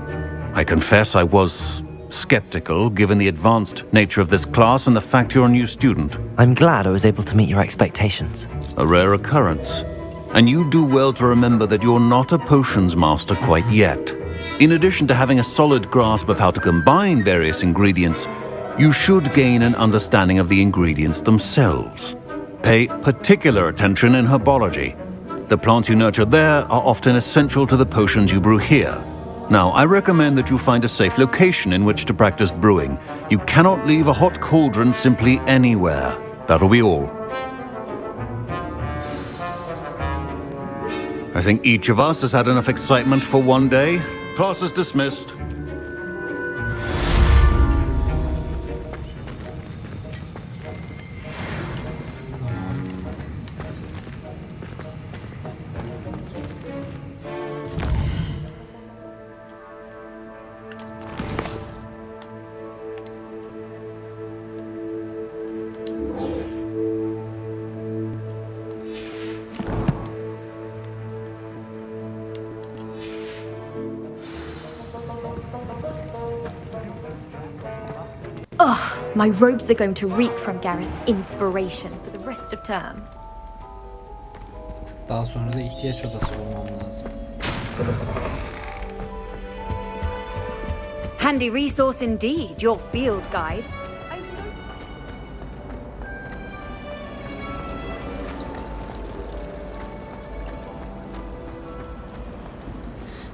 I confess I was skeptical, given the advanced nature of this class and the fact you're a new student. I'm glad I was able to meet your expectations. A rare occurrence. And you do well to remember that you're not a potions master quite yet. In addition to having a solid grasp of how to combine various ingredients, you should gain an understanding of the ingredients themselves. Pay particular attention in herbology. The plants you nurture there are often essential to the potions you brew here. Now, I recommend that you find a safe location in which to practice brewing. You cannot leave a hot cauldron simply anywhere. That'll be all. I think each of us has had enough excitement for one day. Class is dismissed. Ugh, my robes are going to reek from Gareth's inspiration for the rest of term. Daha sonra da ihtiyaç odası bulmam lazım. Handy resource indeed, your field guide.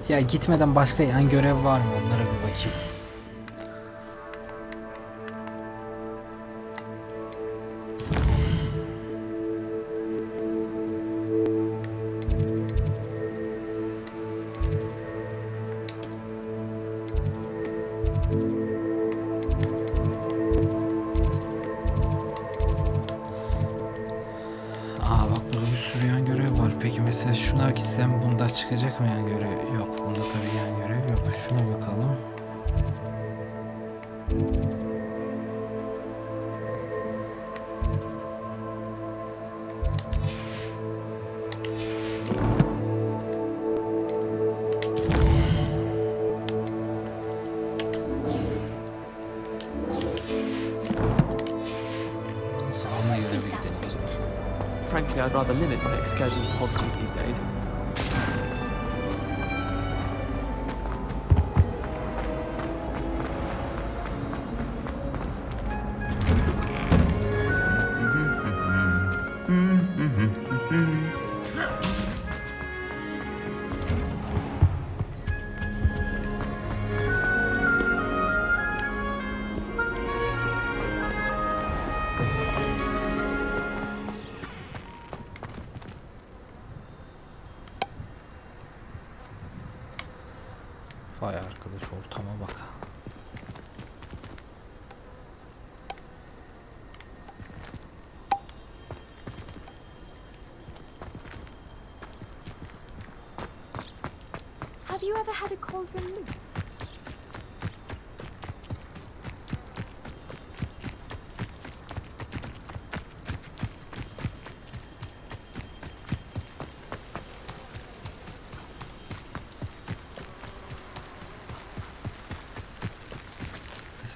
Ya gitmeden başka yan görev var mı? Onlara bir bakayım. Mesela şuna gitsem bunda çıkacak mı yan görev? Yok. Bunda tabii yan görev yok. Şuna bakalım. Sağına göre bir gidelim o zaman. Frankly, I'd rather limit my excursions to Hogsmeade these days. Vay arkadaş, ortama bak. Have you ever had a cauldron loop?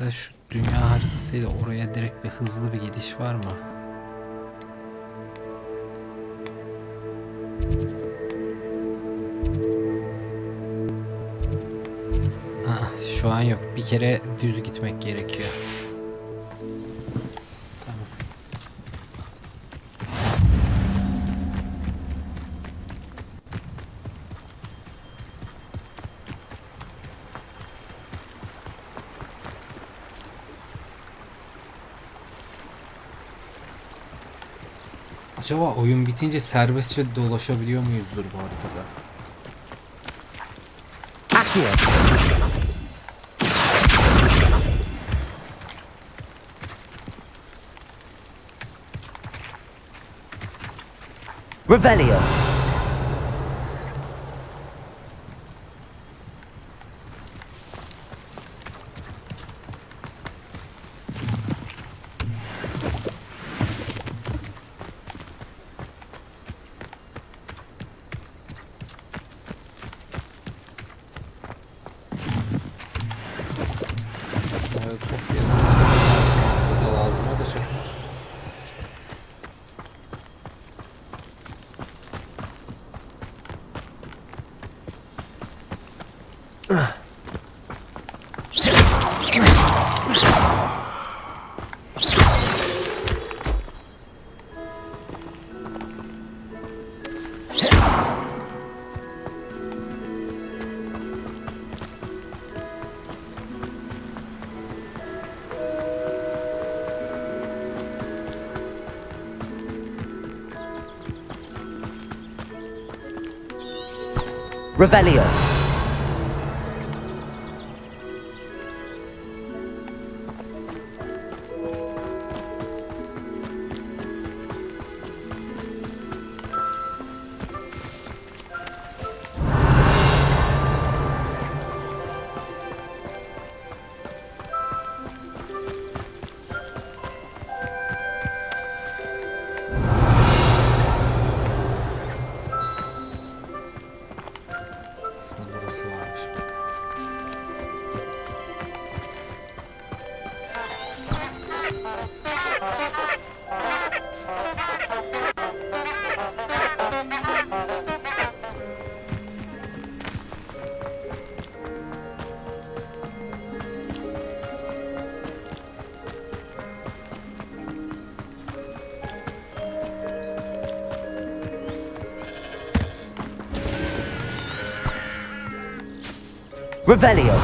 Mesela şu dünya haritasıyla oraya direkt bir hızlı bir gidiş var mı? Şu an yok. Bir kere düz gitmek gerekiyor. Tamam. Acaba oyun bitince serbestçe dolaşabiliyor muyuzdur bu haritada? Revelio. Revelio. Aslında burası varmış. Revelio.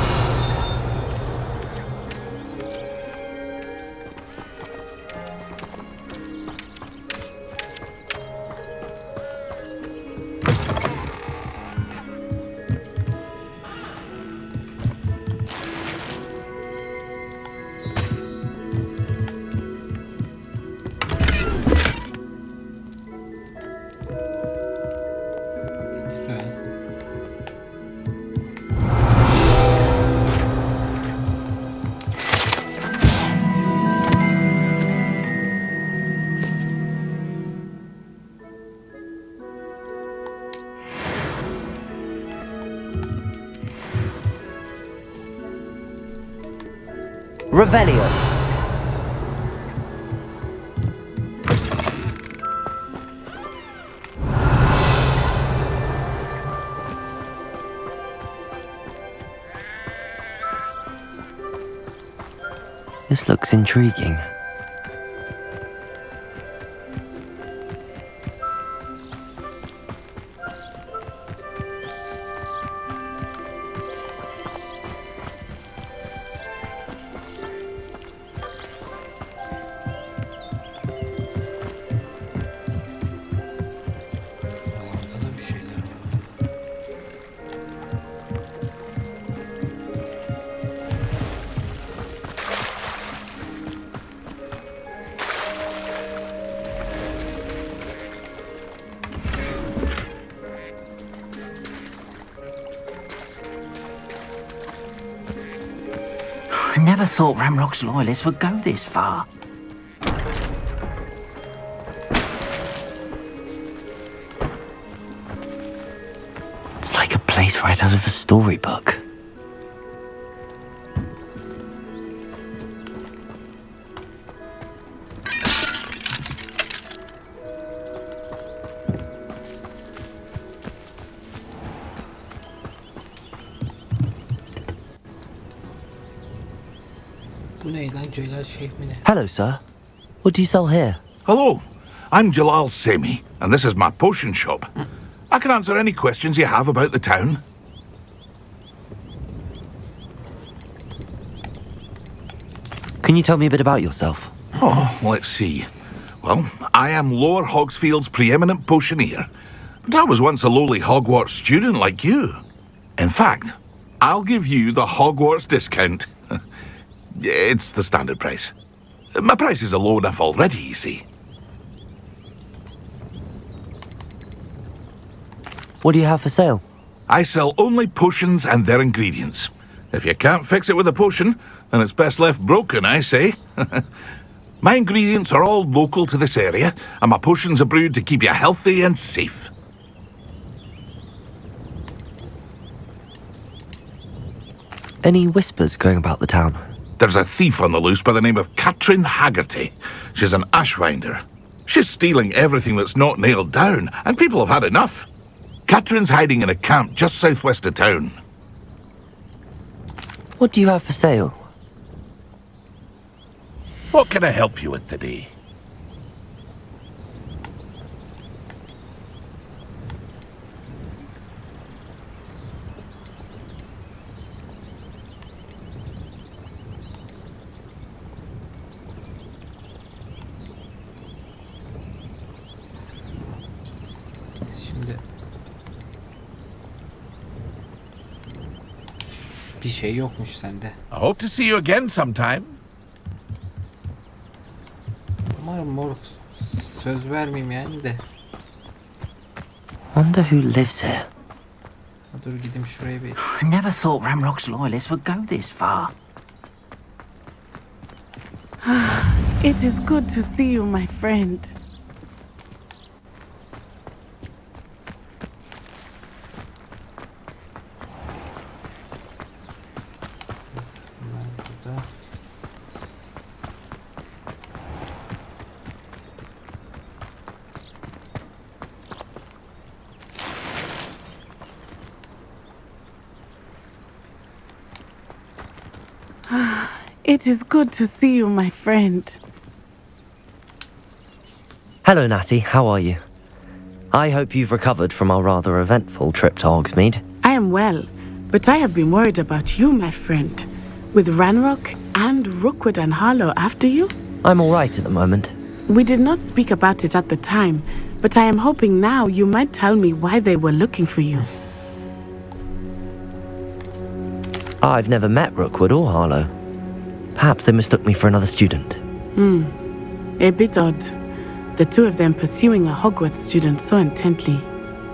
Güzel. Revelio. This looks intriguing. Orada da bir şeyler var. I never thought Ramrock's loyalists would go this far. It's like a place right out of a storybook. Bu ne lan, Celal Şeyh mi ne? Hello, sir. What do you sell here? Hello, I'm Jalal Semi, and this is my potion shop. I can answer any questions you have about the town. Can you tell me a bit about yourself? Oh, let's see. Well, I am Lower Hogsfield's preeminent potioneer, but I was once a lowly Hogwarts student like you. In fact, I'll give you the Hogwarts discount. It's the standard price. My prices are low enough already, you see. What do you have for sale? I sell only potions and their ingredients. If you can't fix it with a potion, then it's best left broken, I say. My ingredients are all local to this area, and my potions are brewed to keep you healthy and safe. Any whispers going about the town? There's a thief on the loose by the name of Katrin Haggerty. She's an ashwinder. She's stealing everything that's not nailed down, and people have had enough. Katrin's hiding in a camp just southwest of town. What do you have for sale? What can I help you with today? Şimdi bir şey yokmuş sende. I hope to see you again sometime. Umarım moruk, söz vermeyeyim yani de. Wonder who lives here. Dur gideyim şuraya bir. I never thought Ramrock's loyalists would go this far. It is good to see you, my friend. It is good to see you, my friend. Hello, Natty. How are you? I hope you've recovered from our rather eventful trip to Hogsmeade. I am well, but I have been worried about you, my friend. With Ranrock and Rookwood and Harlow after you? I'm all right at the moment. We did not speak about it at the time, but I am hoping now you might tell me why they were looking for you. I've never met Rookwood or Harlow. Perhaps they mistook me for another student. A bit odd. The two of them pursuing a Hogwarts student so intently.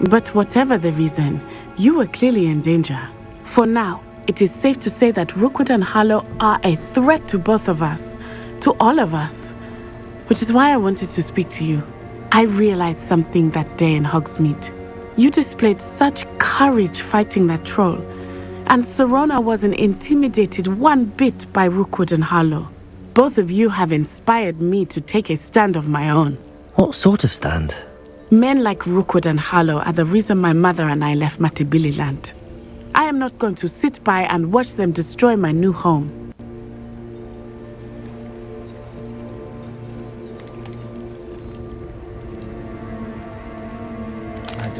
But whatever the reason, you were clearly in danger. For now, it is safe to say that Rookwood and Harlow are a threat to both of us. To all of us. Which is why I wanted to speak to you. I realized something that day in Hogsmeade. You displayed such courage fighting that troll. And Serona wasn't intimidated one bit by Rookwood and Harlow. Both of you have inspired me to take a stand of my own. What sort of stand? Men like Rookwood and Harlow are the reason my mother and I left Matibili land. I am not going to sit by and watch them destroy my new home.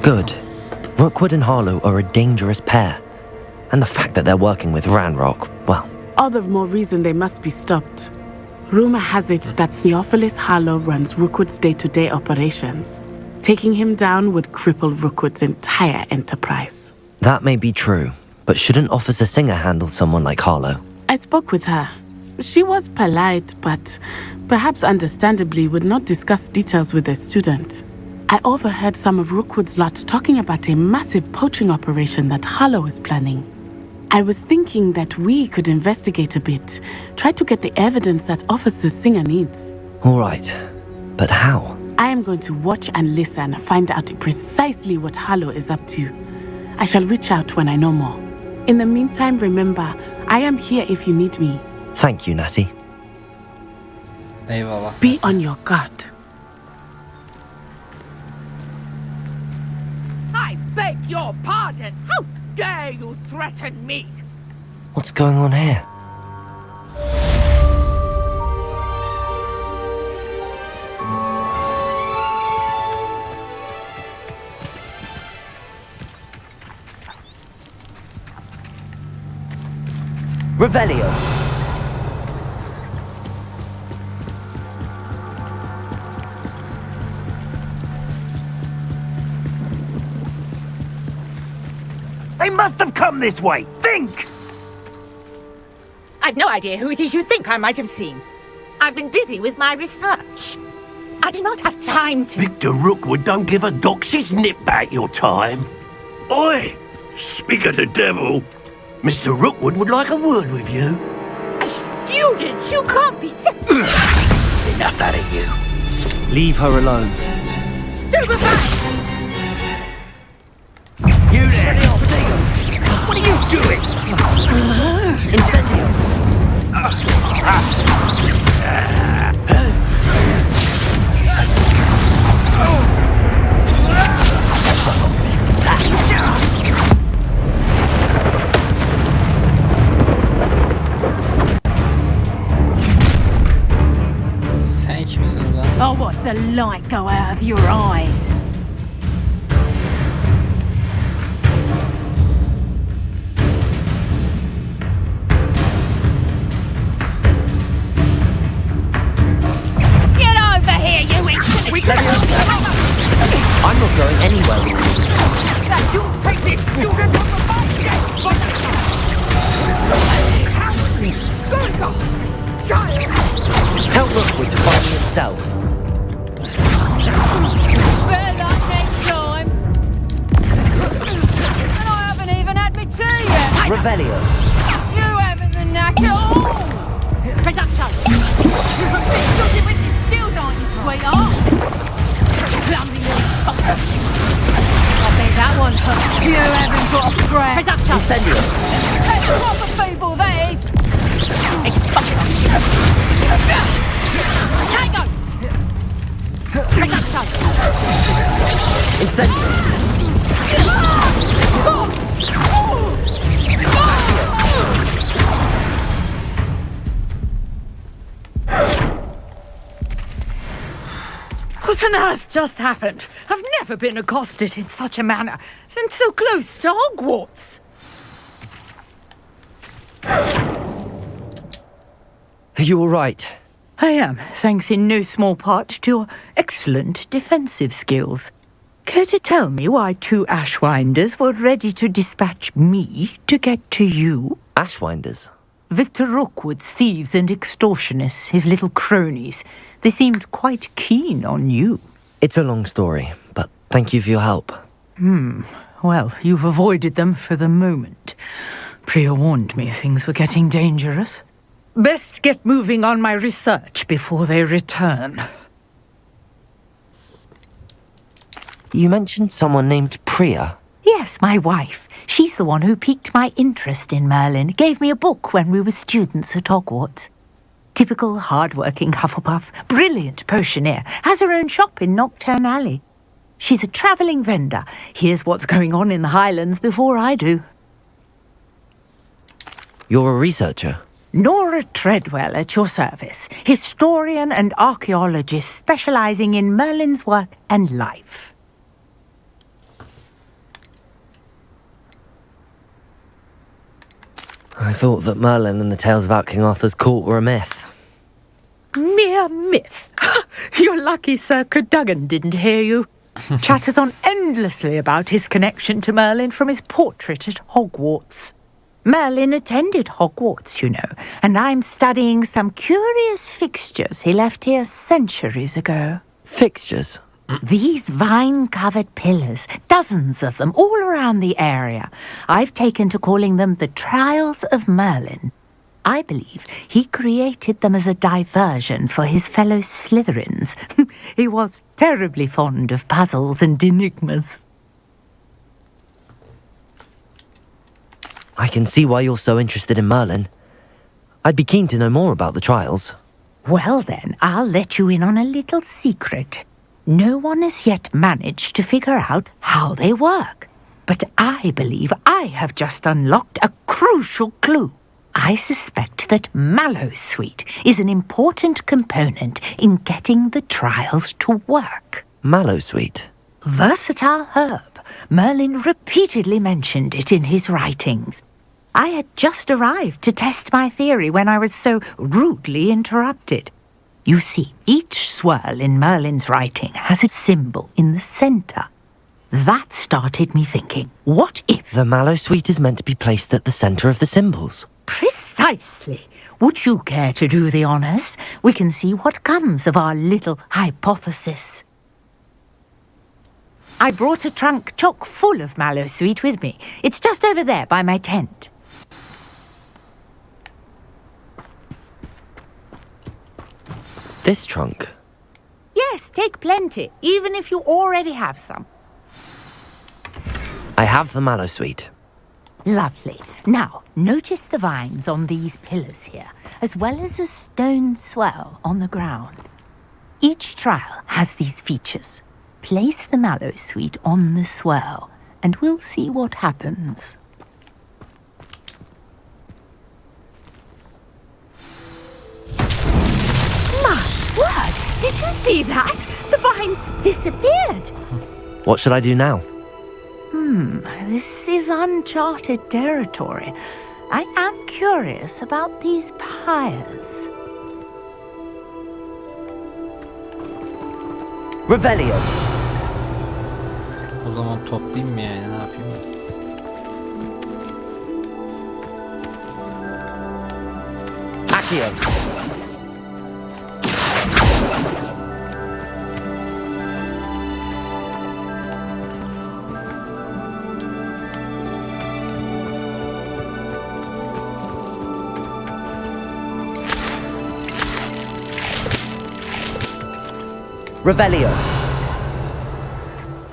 Good. Rookwood and Harlow are a dangerous pair. And the fact that they're working with Ranrock, well... All the more reason they must be stopped. Rumor has it that Theophilus Harlow runs Rookwood's day-to-day operations. Taking him down would cripple Rookwood's entire enterprise. That may be true, but shouldn't Officer Singer handle someone like Harlow? I spoke with her. She was polite, but perhaps understandably would not discuss details with a student. I overheard some of Rookwood's lot talking about a massive poaching operation that Harlow is planning. I was thinking that we could investigate a bit, try to get the evidence that Officer Singer needs. All right, but how? I am going to watch and listen, find out precisely what Harlow is up to. I shall reach out when I know more. In the meantime, remember, I am here if you need me. Thank you, Natty. Eyvallah. Be on your guard. I beg your pardon. How dare you threaten me? What's going on here? Revelio. They must have come this way. Think! I've no idea who it is you think I might have seen. I've been busy with my research. I do not have time to... Victor Rookwood don't give a doxy's nip back your time. Oi! Speak of the devil. Mr. Rookwood would like a word with you. A student? You can't be... Enough out of you. Leave her alone. Stupefy! You there! What are you doing? Incendio. Sen kimsin ulan? I'll watch the light go out of your eyes. Get over here, you I'm not going anywhere with you. That you'll take this student on the basket! Good God! Child! Tell Rookwood to find me himself. Better luck next time! And I haven't even had my tea yet! Revelio. You haven't the knack at all! Producto! You're a bit dodgy with your skills, aren't you, sweetheart? Clumsy little fucker! I bet that one hurt. You haven't got a breath! Producto! Incendio. That's proper people, that is! Expulso! Tango! Producto! Incendio. What on earth just happened? I've never been accosted in such a manner, and so close to Hogwarts. Are you all right? I am, thanks in no small part to your excellent defensive skills. Care to tell me why 2 Ashwinders were ready to dispatch me to get to you? Ashwinders? Victor Rookwood's thieves and extortionists, his little cronies. They seemed quite keen on you. It's a long story, but thank you for your help. Well, you've avoided them for the moment. Priya warned me things were getting dangerous. Best get moving on my research before they return. You mentioned someone named Priya. Yes, my wife. She's the one who piqued my interest in Merlin. Gave me a book when we were students at Hogwarts. Typical hard-working Hufflepuff, brilliant potioneer, has her own shop in Knockturn Alley. She's a travelling vendor. Hears what's going on in the Highlands before I do. You're a researcher? Nora Treadwell at your service. Historian and archaeologist specialising in Merlin's work and life. I thought that Merlin and the tales about King Arthur's court were a myth. Mere myth. You're lucky Sir Cadogan didn't hear you. Chatters on endlessly about his connection to Merlin from his portrait at Hogwarts. Merlin attended Hogwarts, you know, and I'm studying some curious fixtures he left here centuries ago. Fixtures? These vine-covered pillars, dozens of them, all around the area. I've taken to calling them the Trials of Merlin. I believe he created them as a diversion for his fellow Slytherins. He was terribly fond of puzzles and enigmas. I can see why you're so interested in Merlin. I'd be keen to know more about the trials. Well then, I'll let you in on a little secret. No one has yet managed to figure out how they work. But I believe I have just unlocked a crucial clue. I suspect that Mallowsweet is an important component in getting the trials to work. Mallowsweet? Versatile herb. Merlin repeatedly mentioned it in his writings. I had just arrived to test my theory when I was so rudely interrupted. You see, each swirl in Merlin's writing has a symbol in the center. That started me thinking, what if... The mallow sweet is meant to be placed at the center of the symbols. Precisely. Would you care to do the honors? We can see what comes of our little hypothesis. I brought a trunk chock full of mallow sweet with me. It's just over there by my tent. This trunk? Yes, take plenty, even if you already have some. I have the mallow sweet. Lovely. Now, notice the vines on these pillars here, as well as a stone swell on the ground. Each trial has these features. Place the mallow sweet on the swell, and we'll see what happens. My word! Did you see that? The vines disappeared! What should I do now? This is uncharted territory. I am curious about these pyres. Revelio. O zaman toplayayım mı yani, ne yapayım? Accio. Revelio.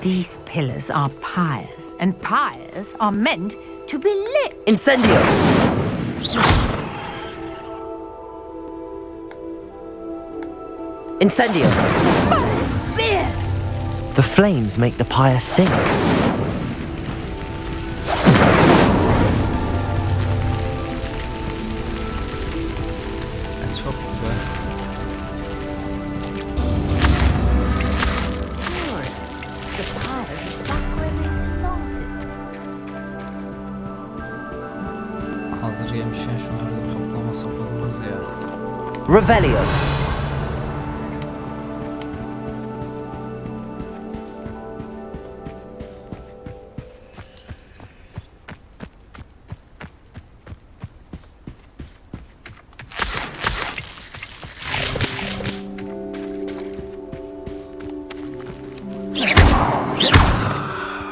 These pillars are pyres, and pyres are meant to be lit. Incendio. Incendio. Beard! The flames make the pyre sink. Çok güzel. The pyres back where they started. Hazır gelmişken şunları da toplamasak olmaz ya. Revelio.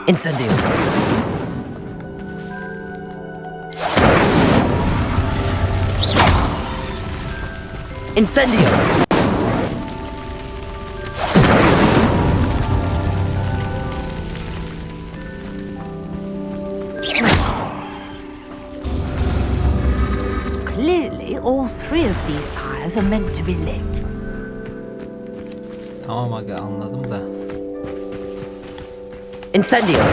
Incendio. Incendio. Clearly, all three of these pyres are meant to be lit. Tamam aga, anladım da. Incendio.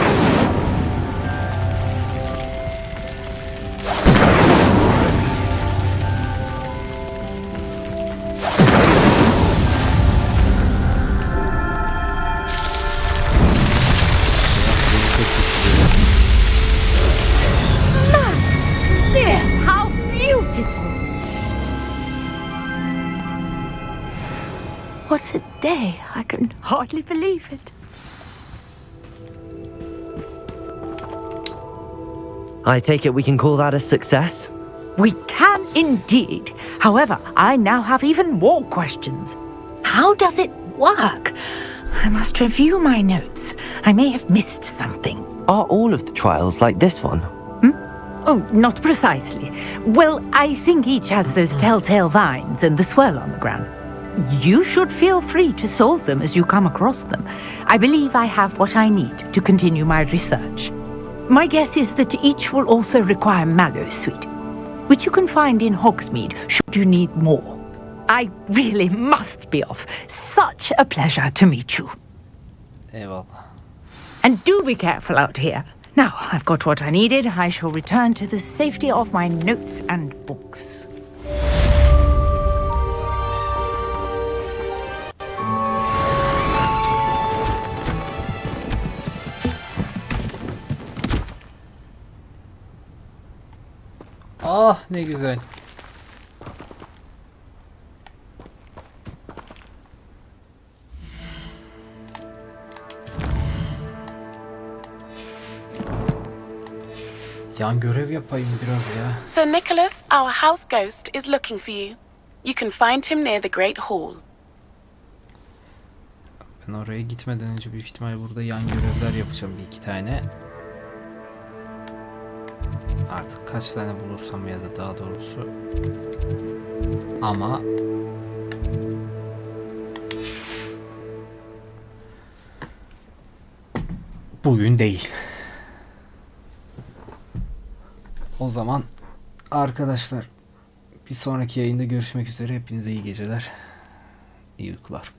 There, how beautiful! What a day! I can hardly believe it. I take it we can call that a success? We can indeed. However, I now have even more questions. How does it work? I must review my notes. I may have missed something. Are all of the trials like this one? Oh, not precisely. Well, I think each has those telltale vines and the swirl on the ground. You should feel free to solve them as you come across them. I believe I have what I need to continue my research. My guess is that each will also require mallow sweet, which you can find in Hogsmeade should you need more. I really must be off. Such a pleasure to meet you. Eyvallah. And do be careful out here. Now, I've got what I needed. I shall return to the safety of my notes and books. Ah ne güzel. Yan görev yapayım biraz ya. Sir Nicholas, our house ghost, is looking for you. You can find him near the Great Hall. Ben oraya gitmeden önce büyük ihtimal burada yan görevler yapacağım bir iki tane. Artık kaç tane bulursam ya da daha doğrusu. Ama bugün değil. O zaman arkadaşlar bir sonraki yayında görüşmek üzere. Hepinize iyi geceler. İyi uykular.